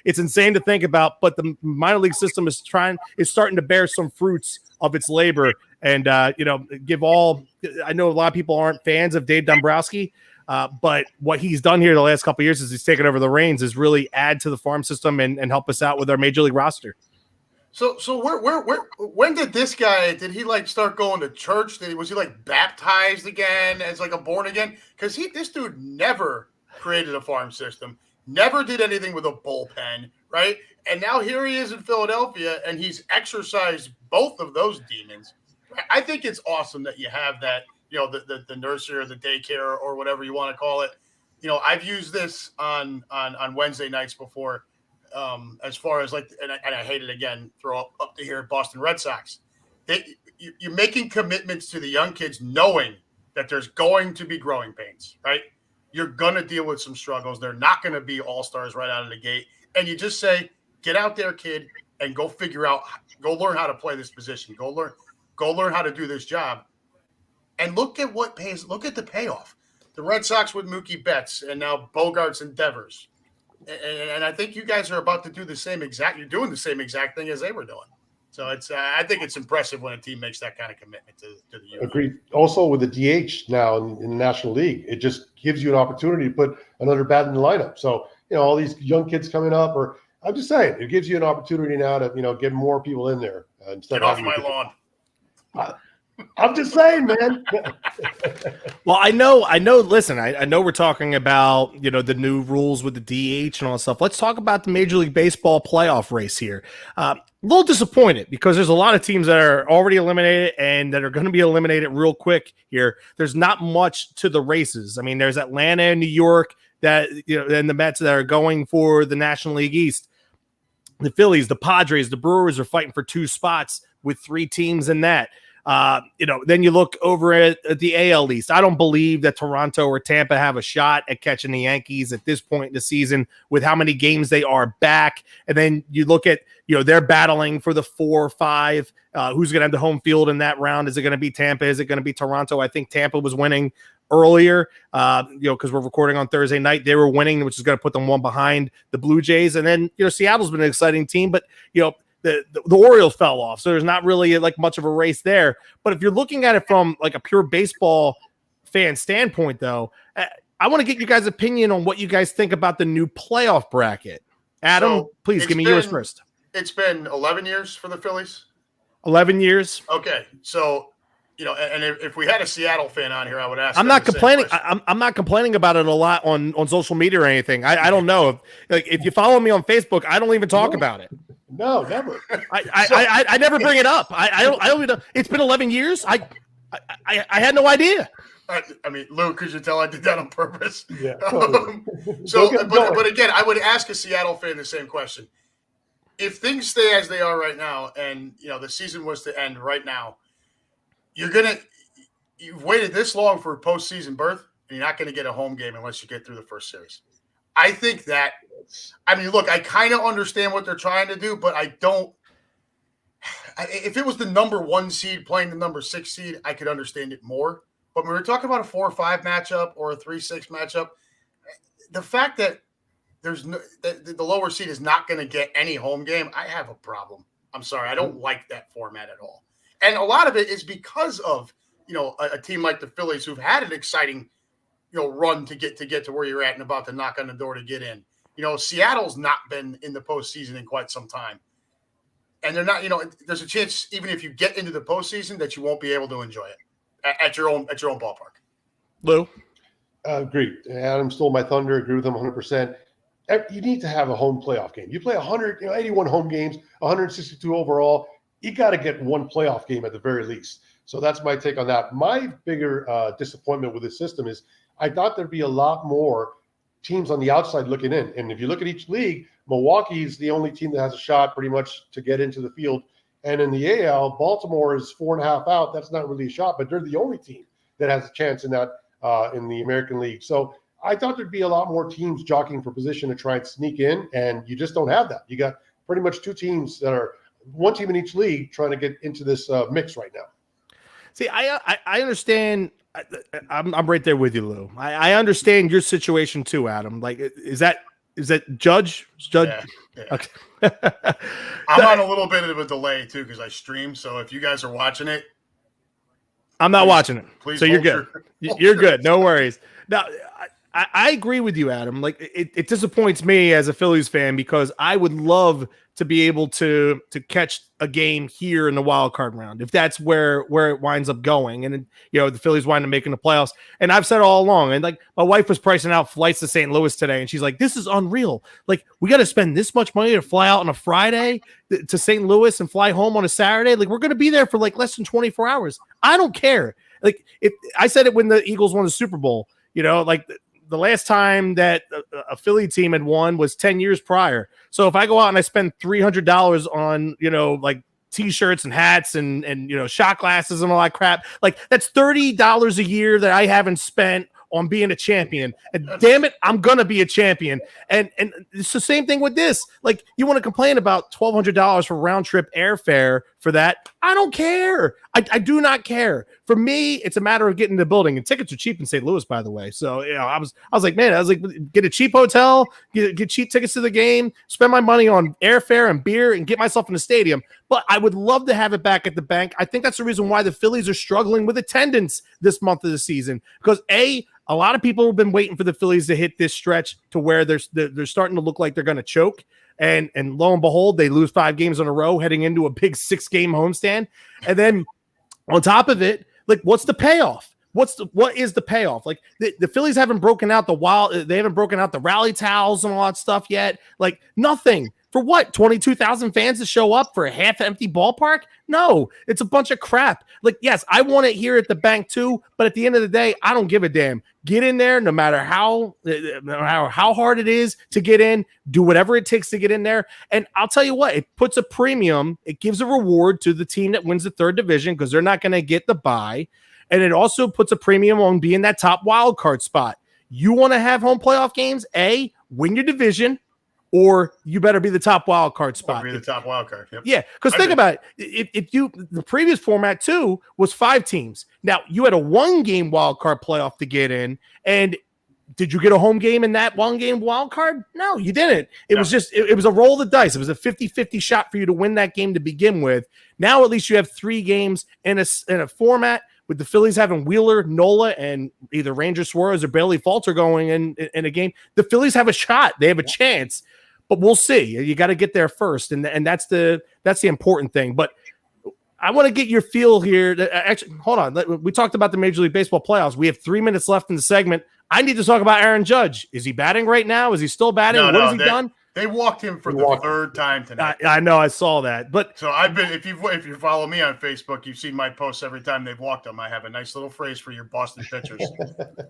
It's insane to think about, but the minor league system is starting to bear some fruits of its labor. And I know a lot of people aren't fans of Dave Dombrowski, but what he's done here the last couple of years is he's taken over the reins is really add to the farm system and help us out with our major league roster. So when did this guy, did he like start going to church? Was he like baptized again as like a born again? Because this dude never created a farm system, never did anything with a bullpen, right? And now here he is in Philadelphia, and he's exercised both of those demons. I think it's awesome that you have that, the nursery or the daycare or whatever you want to call it. I've used this on Wednesday nights before, as far as like, and I hate it again, throw up to here at Boston Red Sox. You're making commitments to the young kids knowing that there's going to be growing pains, right? You're going to deal with some struggles. They're not going to be all-stars right out of the gate. And you just say, get out there, kid, and go learn how to play this position. Go learn how to do this job. And look at the payoff. The Red Sox with Mookie Betts and now Bogarts and Devers. And I think you guys are about to do you're doing the same exact thing as they were doing. So I think it's impressive when a team makes that kind of commitment to the youth. Agreed. Also with the DH now in the National League, it just gives you an opportunity to put another bat in the lineup. So, all these young kids coming up, or I'm just saying, it gives you an opportunity now to, get more people in there. Get off my lawn. I'm just saying, man. Well, I know. Listen, I know we're talking about, the new rules with the DH and all that stuff. Let's talk about the Major League Baseball playoff race here. A little disappointed because there's a lot of teams that are already eliminated and that are going to be eliminated real quick here. There's not much to the races. I mean, there's Atlanta and New York that, and the Mets that are going for the National League East. The Phillies, the Padres, the Brewers are fighting for 2 spots with 3 teams in that. Then you look over at the AL East. I don't believe that Toronto or Tampa have a shot at catching the Yankees at this point in the season with how many games they are back. And then you look at, they're battling for the 4 or 5. Who's going to have the home field in that round? Is it going to be Tampa? Is it going to be Toronto? I think Tampa was winning earlier, because we're recording on Thursday night. They were winning, which is going to put them 1 behind the Blue Jays. And then, Seattle's been an exciting team, but, the Orioles fell off, so there's not really like much of a race there. But if you're looking at it from like a pure baseball fan standpoint, though, I want to get you guys' opinion on what you guys think about the new playoff bracket. Adam, please give me yours first. It's been 11 years for the Phillies. 11 years. Okay, so and if we had a Seattle fan on here, I would ask. I'm not complaining. I'm not complaining about it a lot on social media or anything. I don't know if you follow me on Facebook, I don't even talk about it. No, never. I never bring it up. I don't even. It's been 11 years. I had no idea. I mean, Lou, could you tell I did that on purpose? Yeah. But again, I would ask a Seattle fan the same question. If things stay as they are right now, and the season was to end right now, you've waited this long for a postseason berth, and you're not going to get a home game unless you get through the first series. I think that. I mean, look, I kind of understand what they're trying to do, but I don't. If it was the number 1 seed playing the number 6 seed, I could understand it more. But when we're talking about a 4-5 matchup or a 3-6 matchup, the fact that the lower seed is not going to get any home game, I have a problem. I'm sorry, I don't like that format at all. And a lot of it is because of a team like the Phillies who've had an exciting run to get to where you're at and about to knock on the door to get in. Seattle's not been in the postseason in quite some time. And they're not, there's a chance, even if you get into the postseason, that you won't be able to enjoy it at your own ballpark. Lou? Agreed. Adam stole my thunder. Agree with him 100%. You need to have a home playoff game. You play 81 home games, 162 overall. You got to get 1 playoff game at the very least. So that's my take on that. My bigger disappointment with this system is I thought there'd be a lot more teams on the outside looking in. And if you look at each league, Milwaukee's the only team that has a shot pretty much to get into the field. And in the AL, Baltimore is 4.5 out. That's not really a shot, but they're the only team that has a chance in that in the American League. So I thought there'd be a lot more teams jockeying for position to try and sneak in, and you just don't have that. You got pretty much 2 teams that are one team in each league trying to get into this mix right now. See, I understand. I'm right there with you, Lou. I understand your situation too, Adam. Like, is that Judge? Yeah. Okay. I'm on a little bit of a delay too because I stream. So if you guys are watching it, I'm not watching it. Please, so you're good. You're good. No worries. Now, I agree with you, Adam. Like, it disappoints me as a Phillies fan because I would love to be able to catch a game here in the wild card round if that's where it winds up going, and the Phillies wind up making the playoffs. And I've said all along, and like my wife was pricing out flights to St. Louis today, and she's like, "This is unreal! Like, we got to spend this much money to fly out on a Friday to St. Louis and fly home on a Saturday. Like, we're going to be there for like less than 24 hours. I don't care. Like, if I said it when the Eagles won the Super Bowl, like." The last time that a Philly team had won was 10 years prior. So if I go out and I spend $300 on, like t-shirts and hats and shot glasses and all that crap, like that's $30 a year that I haven't spent on being a champion. And damn it, I'm going to be a champion. And it's the same thing with this. Like, you want to complain about $1,200 for round trip airfare for that. I don't care. I do not care. For me, it's a matter of getting the building, and tickets are cheap in St. Louis, by the way. So, I was like, get a cheap hotel, get cheap tickets to the game, spend my money on airfare and beer and get myself in the stadium. But I would love to have it back at the bank. I think that's the reason why the Phillies are struggling with attendance this month of the season, because a lot of people have been waiting for the Phillies to hit this stretch to where they're starting to look like they're going to choke. And lo and behold, they lose 5 games in a row heading into a big 6-game homestand. And then on top of it, like, what's the payoff? What is the payoff? Like, the Phillies haven't broken out they haven't broken out the rally towels and all that stuff yet. Like, nothing. For what? 22,000 fans to show up for a half-empty ballpark? No, it's a bunch of crap. Like, yes, I want it here at the bank too, but at the end of the day, I don't give a damn. Get in there, no matter how hard it is to get in. Do whatever it takes to get in there. And I'll tell you what, it puts a premium. It gives a reward to the team that wins the 3rd division because they're not going to get the bye. And it also puts a premium on being that top wild card spot. You want to have home playoff games? Win your division. Or you better be the top wild card spot. Be the top wild card. Yep. Yeah, because think about it. If the previous format too was 5 teams. Now you had a 1-game wild card playoff to get in, and did you get a home game in that 1-game wild card? No, you didn't. It was just it was a roll of the dice. It was a 50-50 shot for you to win that game to begin with. Now at least you have 3 games in a format. With the Phillies having Wheeler, Nola, and either Ranger Suarez or Bailey Falter going in a game, the Phillies have a shot. They have a chance. But we'll see. You got to get there first, and that's the important thing. But I want to get your feel here. Actually, hold on. We talked about the Major League Baseball playoffs. We have 3 minutes left in the segment. I need to talk about Aaron Judge. Is he batting right now? Is he still batting? What has he done? They walked him for the 3rd time tonight. I know. I saw that. But so I've been. If you follow me on Facebook, you've seen my posts every time they've walked him. I have a nice little phrase for your Boston pitchers,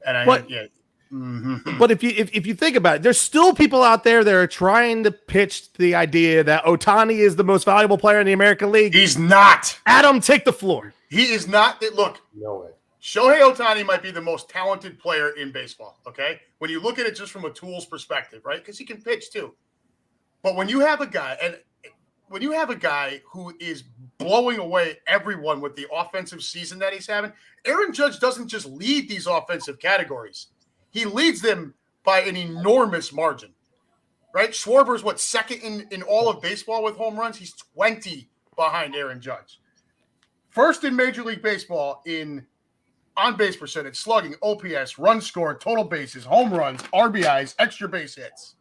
and Mm-hmm. But if you think about it, there's still people out there that are trying to pitch the idea that Ohtani is the most valuable player in the American League. He's not. Adam, take the floor. He is not. Look, No way. Shohei Ohtani might be the most talented player in baseball, okay? When you look at it just from a tools perspective, right? Because he can pitch too. But when you have a guy who is blowing away everyone with the offensive season that he's having, Aaron Judge doesn't just lead these offensive categories. He leads them by an enormous margin, right? Schwarber's second in all of baseball with home runs? He's 20 behind Aaron Judge. First in Major League Baseball in on-base percentage, slugging, OPS, runs scored, total bases, home runs, RBIs, extra base hits.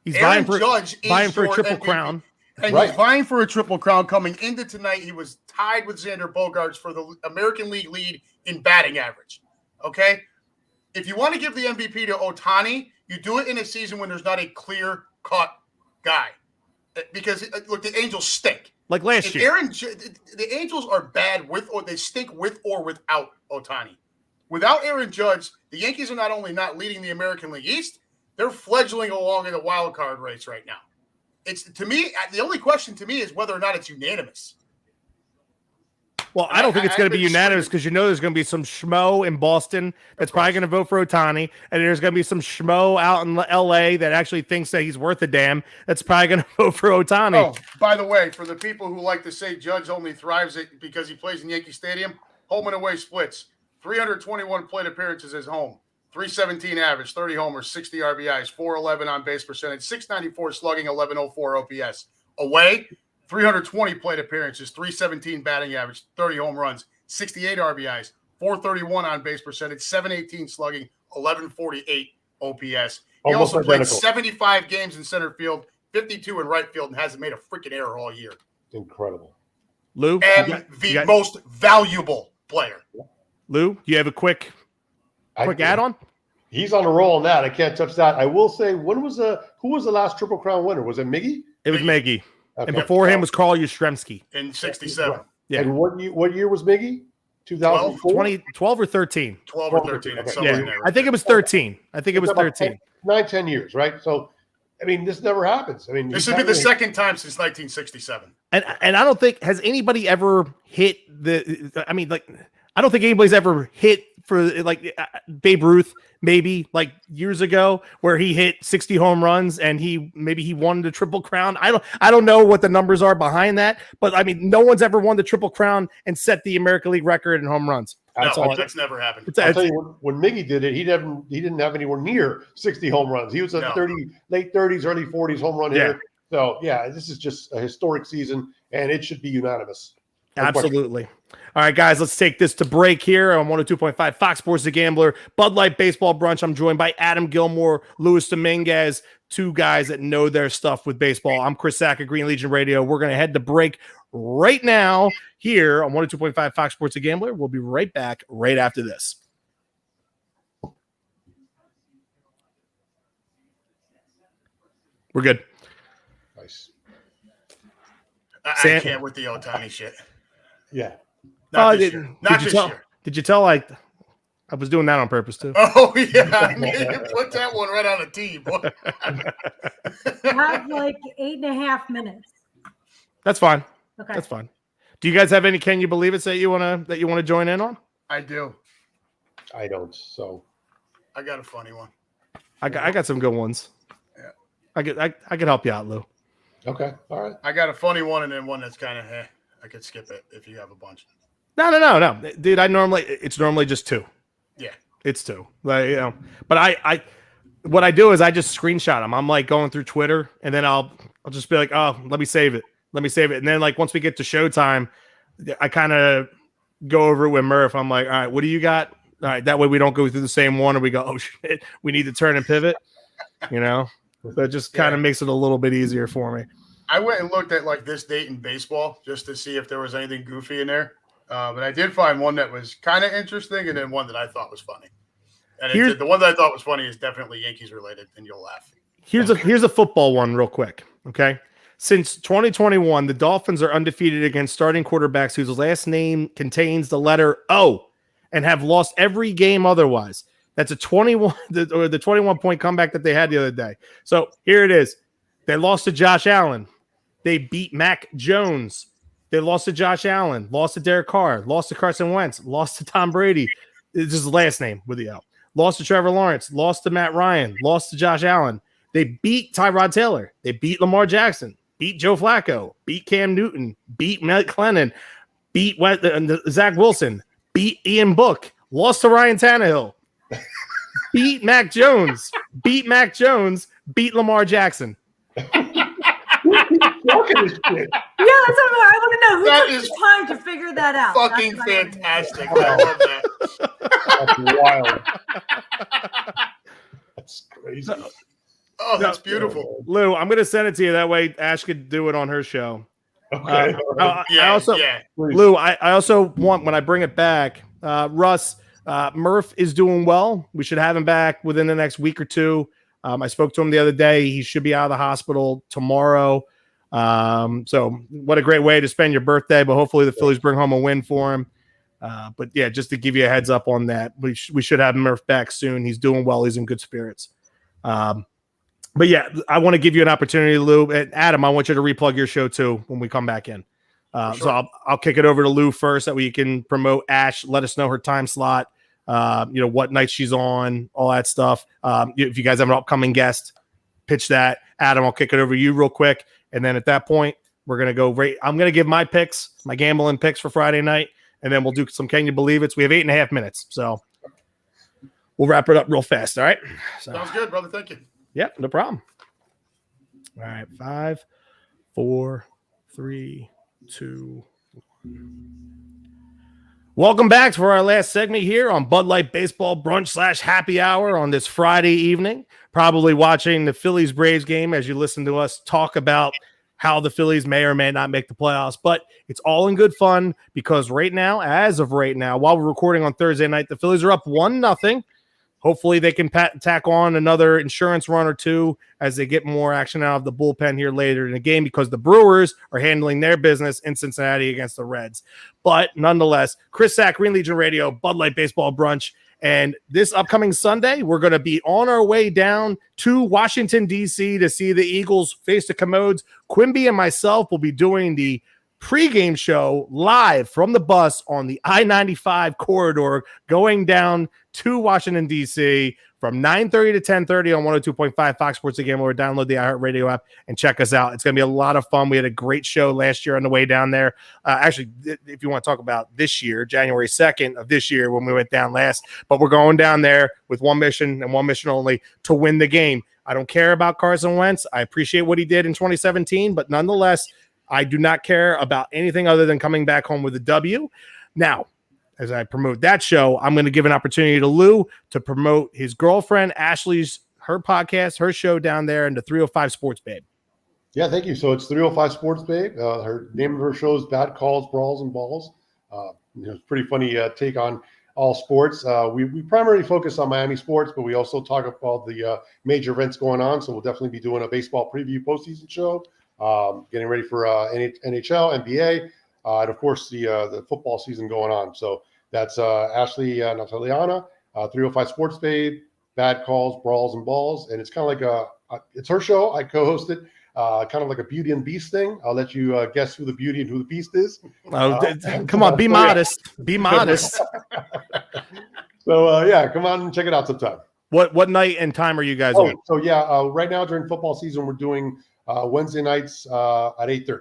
He's Aaron vying for a triple MVP. crown. And he's vying for a triple crown. Coming into tonight, he was tied with Xander Bogaerts for the American League lead in batting average. Okay? If you want to give the MVP to Ohtani, you do it in a season when there's not a clear-cut guy. Because, look, the Angels stink. Like last year. The Angels are bad they stink with or without Ohtani. Without Aaron Judge, the Yankees are not only not leading the American League East, they're fledgling along in the wild card race right now. To me, the only question to me is whether or not it's unanimous. Well, I don't think it's going to be unanimous because there's going to be some schmo in Boston that's probably going to vote for Ohtani, and there's going to be some schmo out in L.A. that actually thinks that he's worth a damn that's probably going to vote for Ohtani. Oh, By the way, for the people who like to say Judge only thrives because he plays in Yankee Stadium, home and away splits. 321 plate appearances as home. 317 average, 30 homers, 60 RBIs, 411 on base percentage, 694 slugging, 1104 OPS. Away, 320 plate appearances, 317 batting average, 30 home runs, 68 RBIs, 431 on base percentage, 718 slugging, 1148 OPS. He Almost also played identical. 75 games in center field, 52 in right field, and hasn't made a freaking error all year. Incredible. Lou, And the most valuable player. Lou, you have a quick add-on? He's on a roll on that. I can't touch that. I will say, who was the last Triple Crown winner? Was it Miggy? It was Miggy. Okay. And before him was Carl Yastrzemski. In 67. Yeah. And what year was Miggy? 2004? 2012 or 13? 12 or 13. Okay. Somewhere Yeah. in there. I think it was 13. I think it was About 13. 9-10 years, right? So, I mean, this never happens. I mean, This would be the second time since 1967. And I don't think has anybody ever hit the. I mean, like, I don't think anybody's ever hit for like Babe Ruth, maybe like years ago, where he hit 60 home runs and he won the Triple Crown. I don't know what the numbers are behind that, but I mean, no one's ever won the Triple Crown and set the American League record in home runs. That's never happened. I'll tell you, when Miggy did it, he didn't have anywhere near 60 home runs. He was a late 30s, early 40s home run hitter. So, yeah, this is just a historic season, and it should be unanimous. Absolutely. All right, guys, let's take this to break here on 102.5 Fox Sports The Gambler, Bud Light Baseball Brunch. I'm joined by Adam Gilmore, Luis Dominguez, two guys that know their stuff with baseball. I'm Chris Sack of Green Legion Radio. We're going to head to break right now here on 102.5 Fox Sports The Gambler. We'll be right back right after this. We're good. Nice. I can't with the Ohtani shit. Yeah. Not this year. Not this year. Did you tell I was doing that on purpose too? Oh, yeah. I mean, you put that one right on the tee, boy. Have like 8.5 minutes. That's fine. Okay. That's fine. Do you guys have any Can You Believe It that you wanna join in on? I do. I don't. So I got a funny one. I got some good ones. Yeah. I could help you out, Lou. okay. All right. I got a funny one and then one that's kind of I could skip it if you have a bunch. No. Dude, it's normally just two. Yeah. It's two. Like, you know, but I what I do is I just screenshot them. I'm like going through Twitter and then I'll just be like, oh, let me save it. And then like once we get to showtime, I kind of go over it with Murph. I'm like, all right, what do you got? All right, that way we don't go through the same one and we go, oh shit, we need to turn and pivot. You know? So it just kind of makes it a little bit easier for me. I went and looked at like this date in baseball just to see if there was anything goofy in there. But I did find one that was kind of interesting and then one that I thought was funny. And the one that I thought was funny is definitely Yankees related, and you'll laugh. Here's a football one real quick, okay? Since 2021, the Dolphins are undefeated against starting quarterbacks whose last name contains the letter O and have lost every game otherwise. That's a 21-point comeback that they had the other day. So here it is. They lost to Josh Allen. They beat Mac Jones. They lost to Josh Allen, lost to Derek Carr, lost to Carson Wentz, lost to Tom Brady. It's his last name with the L. Lost to Trevor Lawrence, lost to Matt Ryan, lost to Josh Allen. They beat Tyrod Taylor. They beat Lamar Jackson, beat Joe Flacco, beat Cam Newton, beat Mike Glennon, beat Zach Wilson, beat Ian Book, lost to Ryan Tannehill, beat Mac Jones, beat Lamar Jackson. Yeah, I want to know who took the time to figure that out. Fucking fantastic. I love that. That's wild. That's crazy. Oh, that's beautiful. Lou, I'm going to send it to you. That way Ash could do it on her show. Okay. Lou, I also want, when I bring it back, Russ, Murph is doing well. We should have him back within the next week or two. I spoke to him the other day. He should be out of the hospital tomorrow. So what a great way to spend your birthday, but hopefully the Phillies bring home a win for him. But yeah, just to give you a heads up on that, we should have Murph back soon. He's doing well. He's in good spirits. But yeah, I want to give you an opportunity, Lou. And Adam, I want you to replug your show too when we come back in. Sure. So I'll kick it over to Lou first, that way you can promote Ash. Let us know her time slot. What night she's on, all that stuff. If you guys have an upcoming guest, pitch that. Adam, I'll kick it over to you real quick. And then at that point, We're going to go I'm going to give my picks, my gambling picks for Friday night, and then we'll do some Can You Believe It? We have 8.5 minutes, so we'll wrap it up real fast. All right. So, Sounds good, brother. Thank you. Yeah, no problem. All right. 5, 4, 3, 2, 1. Welcome back for our last segment here on Bud Light Baseball Brunch / Happy Hour on this Friday evening. Probably watching the Phillies-Braves game as you listen to us talk about how the Phillies may or may not make the playoffs. But it's all in good fun because right now, as of right now, while we're recording on Thursday night, the Phillies are up 1-0. Hopefully they can tack on another insurance run or two as they get more action out of the bullpen here later in the game because the Brewers are handling their business in Cincinnati against the Reds. But nonetheless, Chris Sack, Green Legion Radio, Bud Light Baseball Brunch. And this upcoming Sunday, we're going to be on our way down to Washington, D.C. to see the Eagles face the Commodes. Quimby and myself will be doing the pregame show live from the bus on the I-95 corridor going down to Washington, D.C. from 9:30 to 10:30 on 102.5 Fox Sports Again, or download the iHeartRadio app and check us out. It's going to be a lot of fun. We had a great show last year on the way down there. Actually, if you want to talk about this year, January 2nd of this year when we went down last, but we're going down there with one mission and one mission only, to win the game. I don't care about Carson Wentz. I appreciate what he did in 2017, but nonetheless, I do not care about anything other than coming back home with a W. Now, as I promote that show, I'm going to give an opportunity to Lou to promote his girlfriend, Ashley's, her podcast, her show down there in the 305 Sports Babe. Yeah, thank you. So it's 305 Sports Babe. Her name of her show is Bad Calls, Brawls, and Balls. It's pretty funny take on all sports. We primarily focus on Miami sports, but we also talk about the major events going on. So we'll definitely be doing a baseball preview postseason show. Getting ready for NHL, NBA, and of course the football season going on. So that's Ashley Nataliana, 305 Sports Babe, Bad Calls, Brawls, and Balls, and it's kind of like it's her show. I co-host it, kind of like a Beauty and Beast thing. I'll let you guess who the Beauty and who the Beast is. Come on, be modest. Be modest. So yeah, come on and check it out sometime. What night and time are you guys on? So yeah, right now during football season, we're doing Wednesday nights at 8:30.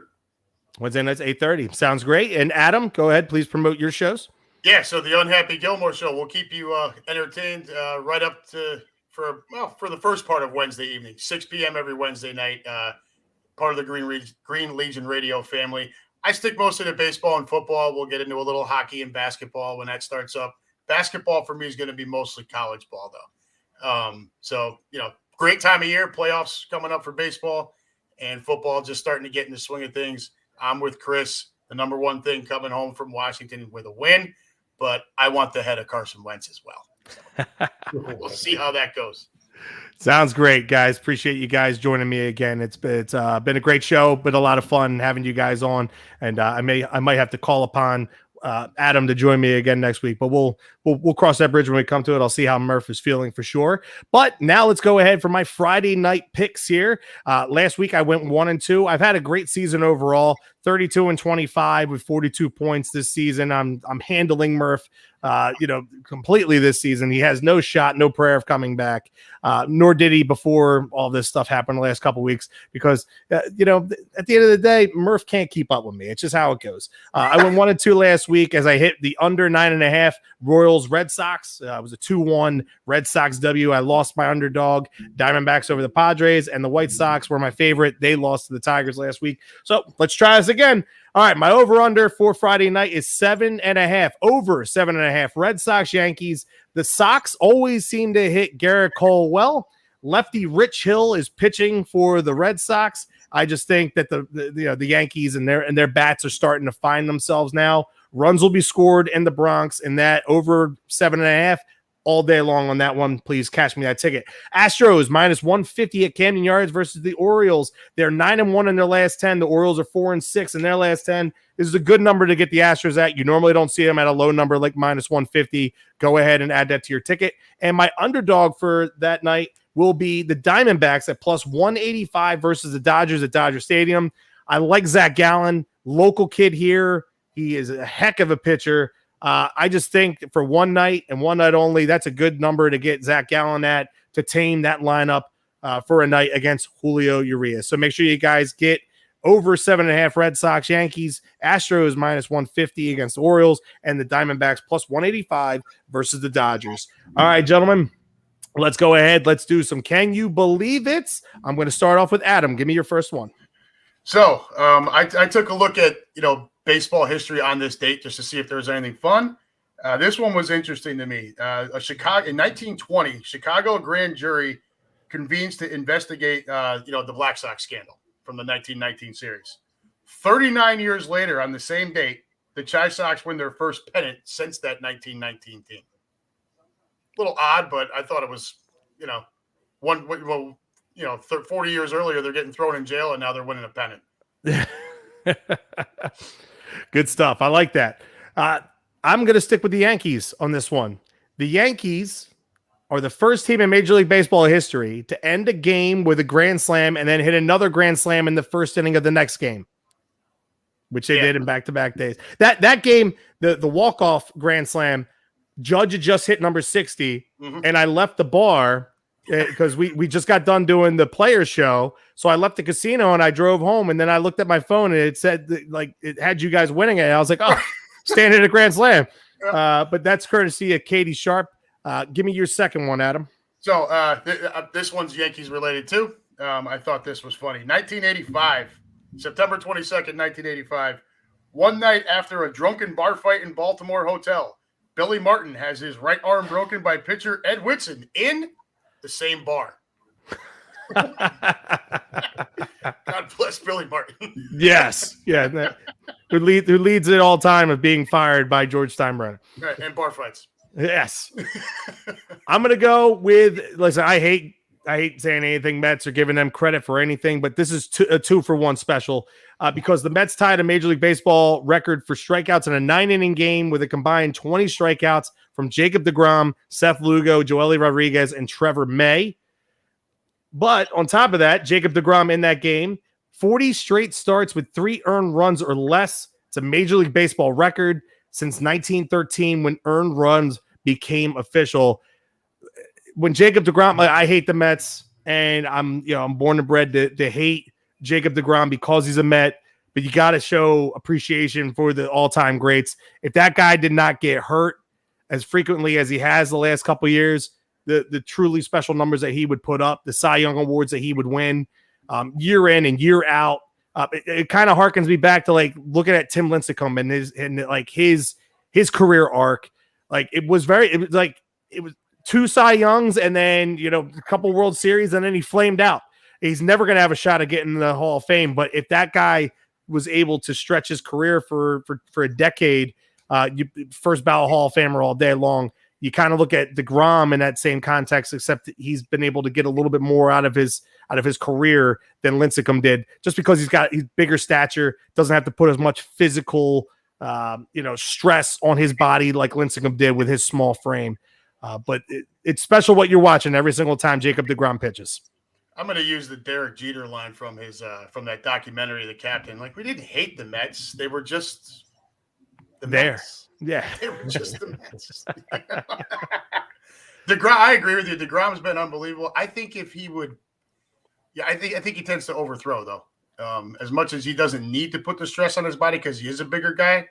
Wednesday nights, 8:30. Sounds great. And Adam, go ahead. Please promote your shows. Yeah, so the Unhappy Gilmore Show will keep you entertained right up to for the first part of Wednesday evening, 6 p.m. every Wednesday night. Part of the Green Legion Radio family. I stick mostly to baseball and football. We'll get into a little hockey and basketball when that starts up. Basketball for me is going to be mostly college ball, though. So, great time of year. Playoffs coming up for baseball, and football just starting to get in the swing of things. I'm with Chris. The number one thing coming home from Washington with a win, but I want the head of Carson Wentz as well. So we'll see how that goes. Sounds great, guys. Appreciate you guys joining me again. It's been a great show, but a lot of fun having you guys on. And I might have to call upon Adam to join me again next week, but we'll cross that bridge when we come to it. I'll see how Murph is feeling for sure. But now let's go ahead for my Friday night picks here. Last week I went 1-2. I've had a great season overall, 32-25 with 42 points this season. I'm handling Murph, completely this season. He has no shot, no prayer of coming back. Nor did he before all this stuff happened the last couple of weeks because, at the end of the day, Murph can't keep up with me. It's just how it goes. I went 1-2 last week as I hit the under 9.5 Royals Red Sox. It was a 2-1 Red Sox W. I lost my underdog Diamondbacks over the Padres, and the White Sox were my favorite. They lost to the Tigers last week. So let's try this again. All right, my over-under for Friday night is 7.5. Over 7.5. Red Sox, Yankees. The Sox always seem to hit Garrett Cole well. Lefty Rich Hill is pitching for the Red Sox. I just think that the Yankees and their bats are starting to find themselves now. Runs will be scored in the Bronx, and that over 7.5 all day long on that one. Please cash me that ticket. Astros -150 at Camden Yards versus the Orioles. They're 9-1 in their last 10. The Orioles are 4-6 in their last 10. This is a good number to get the Astros at. You normally don't see them at a low number like -150. Go ahead and add that to your ticket. And my underdog for that night will be the Diamondbacks at +185 versus the Dodgers at Dodger Stadium. I like Zach Gallen, local kid here. He is a heck of a pitcher. I just think for one night and one night only, that's a good number to get Zach Gallen at to tame that lineup for a night against Julio Urias. So make sure you guys get over 7.5 Red Sox, Yankees, Astros minus 150 against the Orioles, and the Diamondbacks plus 185 versus the Dodgers. All right, gentlemen, let's go ahead. Let's do some Can You Believe It? I'm going to start off with Adam. Give me your first one. So I took a look at, baseball history on this date just to see if there was anything fun. This one was interesting to me. In 1920, Chicago grand jury convenes to investigate, the Black Sox scandal from the 1919 series. 39 years later, on the same date, the Chi Sox win their first pennant since that 1919 team. A little odd, but I thought it was, 40 years earlier, they're getting thrown in jail, and now they're winning a pennant. Good stuff. I like that. I'm going to stick with the Yankees on this one. The Yankees are the first team in Major League Baseball history to end a game with a grand slam and then hit another grand slam in the first inning of the next game, which they did in back-to-back days. That game, the walk-off grand slam, Judge had just hit number 60, and I left the bar because we just got done doing the Players Show. So I left the casino and I drove home, and then I looked at my phone and it said it had you guys winning it. I was like, oh, standing at a grand slam. But that's courtesy of Katie Sharp. Give me your second one, Adam. So this one's Yankees related too. I thought this was funny. 1985, September 22nd, 1985. One night after a drunken bar fight in Baltimore hotel, Billy Martin has his right arm broken by pitcher Ed Whitson in the same bar. God bless Billy Martin. Yes. Yeah. Who leads it all time of being fired by George Steinbrenner. Right, and bar fights. Yes. I'm going to go with, listen, I hate saying anything Mets or giving them credit for anything, but this is a 2-for-1 special because the Mets tied a Major League Baseball record for strikeouts in a 9-inning game with a combined 20 strikeouts from Jacob deGrom, Seth Lugo, Joely Rodriguez, and Trevor May. But on top of that, Jacob deGrom in that game, 40 straight starts with 3 earned runs or less. It's a Major League Baseball record since 1913 when earned runs became official. When Jacob deGrom, I hate the Mets, and I'm born and bred to hate Jacob deGrom because he's a Met, but you got to show appreciation for the all-time greats. If that guy did not get hurt as frequently as he has the last couple of years, the truly special numbers that he would put up, the Cy Young awards that he would win year in and year out, it kind of harkens me back to looking at Tim Lincecum and his career arc. It was 2 Cy Youngs and then a couple World Series, and then he flamed out. He's never going to have a shot at getting the Hall of Fame. But if that guy was able to stretch his career for a decade, first ballot Hall of Famer all day long. You kind of look at deGrom in that same context, except that he's been able to get a little bit more out of his career than Lincecum did, just because he's bigger stature, doesn't have to put as much physical stress on his body like Lincecum did with his small frame. But it's special what you're watching every single time Jacob deGrom pitches. I'm going to use the Derek Jeter line from from that documentary, The Captain. We didn't hate the Mets; they were just the Mets. Yeah, they were just the Mets. deGrom, I agree with you. deGrom's been unbelievable. I think if he would, I think he tends to overthrow though. As much as he doesn't need to put the stress on his body because he is a bigger guy,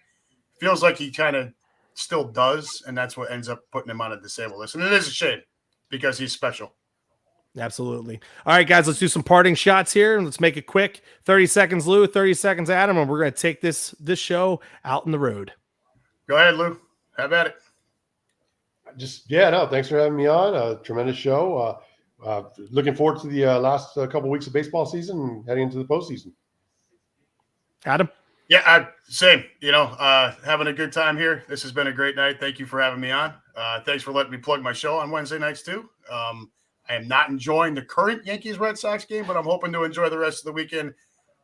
feels like he kind of still does, and that's what ends up putting him on a disabled list. And it is a shame because he's special. Absolutely. All right, guys, let's do some parting shots here. Let's make it quick. 30 seconds, Lou, 30 seconds, Adam, and we're going to take this show out on the road. Go ahead, Lou. Have at it. Thanks for having me on. A tremendous show. Looking forward to the last couple weeks of baseball season and heading into the postseason. Adam? Yeah, same. Having a good time here. This has been a great night. Thank you for having me on. Thanks for letting me plug my show on Wednesday nights too. I am not enjoying the current Yankees-Red Sox game, but I'm hoping to enjoy the rest of the weekend.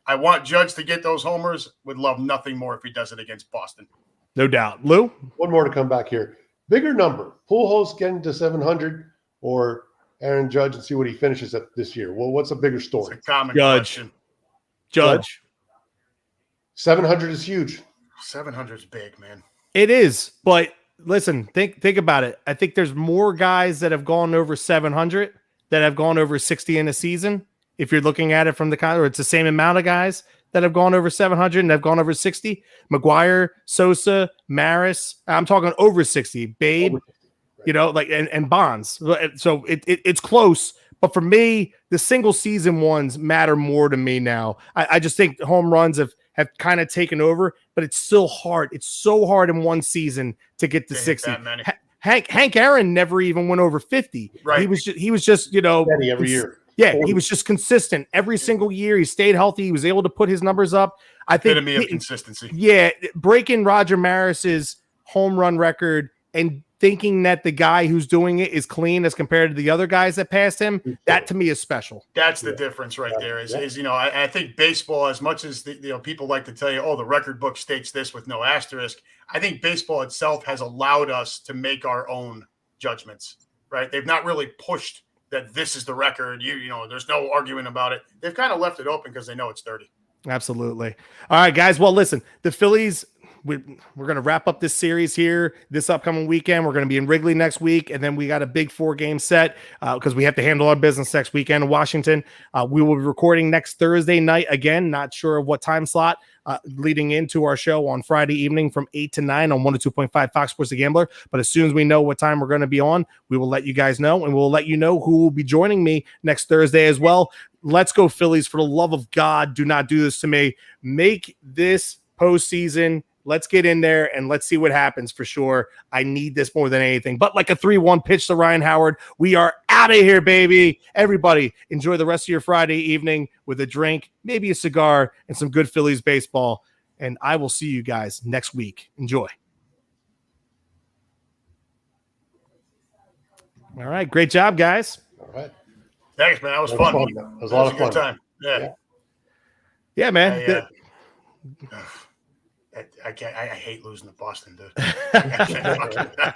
I want Judge to get those homers. Would love nothing more if he does it against Boston. No doubt. Lou? One more to come back here. Bigger number, Pujols getting to 700 or Aaron Judge and see what he finishes at this year? Well, what's a bigger story? It's a common question. Judge. 700 is huge. 700 is big, man. It is, but listen, think about it. I think there's more guys that have gone over 700 that have gone over 60 in a season. If you're looking at it from or it's the same amount of guys that have gone over 700 and have gone over 60. McGuire, Sosa, Maris. I'm talking over 60. Babe, you know, like and Bonds. So it's close. But for me, the single season ones matter more to me now. I just think home runs have kind of taken over, but it's still hard. It's so hard in one season to get to 60. Hank Aaron never even went over 50. Right. He was just, you know, every year. Yeah, he was just consistent every single year. He stayed healthy. He was able to put his numbers up. I think epitome of consistency. Yeah, breaking Roger Maris's home run record and thinking that the guy who's doing it is clean as compared to the other guys that passed him, that to me is special. That's the difference right there. Is you know, I think baseball, as much as people like to tell you, oh, the record book states this with no asterisk. I think baseball itself has allowed us to make our own judgments. Right? They've not really pushed that this is the record. You know, there's no arguing about it. They've kind of left it open because they know it's dirty. Absolutely. All right, guys. Well, listen, the Phillies, we're going to wrap up this series here this upcoming weekend. We're going to be in Wrigley next week, and then we got a big 4-game set because we have to handle our business next weekend in Washington. We will be recording next Thursday night again. Not sure of what time slot, leading into our show on Friday evening from 8 to 9 on 102.5 Fox Sports The Gambler. But as soon as we know what time we're going to be on, we will let you guys know, and we'll let you know who will be joining me next Thursday as well. Let's go Phillies. For the love of God, do not do this to me. Make this postseason. Let's get in there and let's see what happens for sure. I need this more than anything. But like a 3-1 pitch to Ryan Howard, we are out of here, baby. Everybody, enjoy the rest of your Friday evening with a drink, maybe a cigar, and some good Phillies baseball. And I will see you guys next week. Enjoy. All right. Great job, guys. All right. Thanks, man. That was fun. That was a lot of fun. Good time. Yeah, man. I hate losing to Boston, dude. I can't fucking-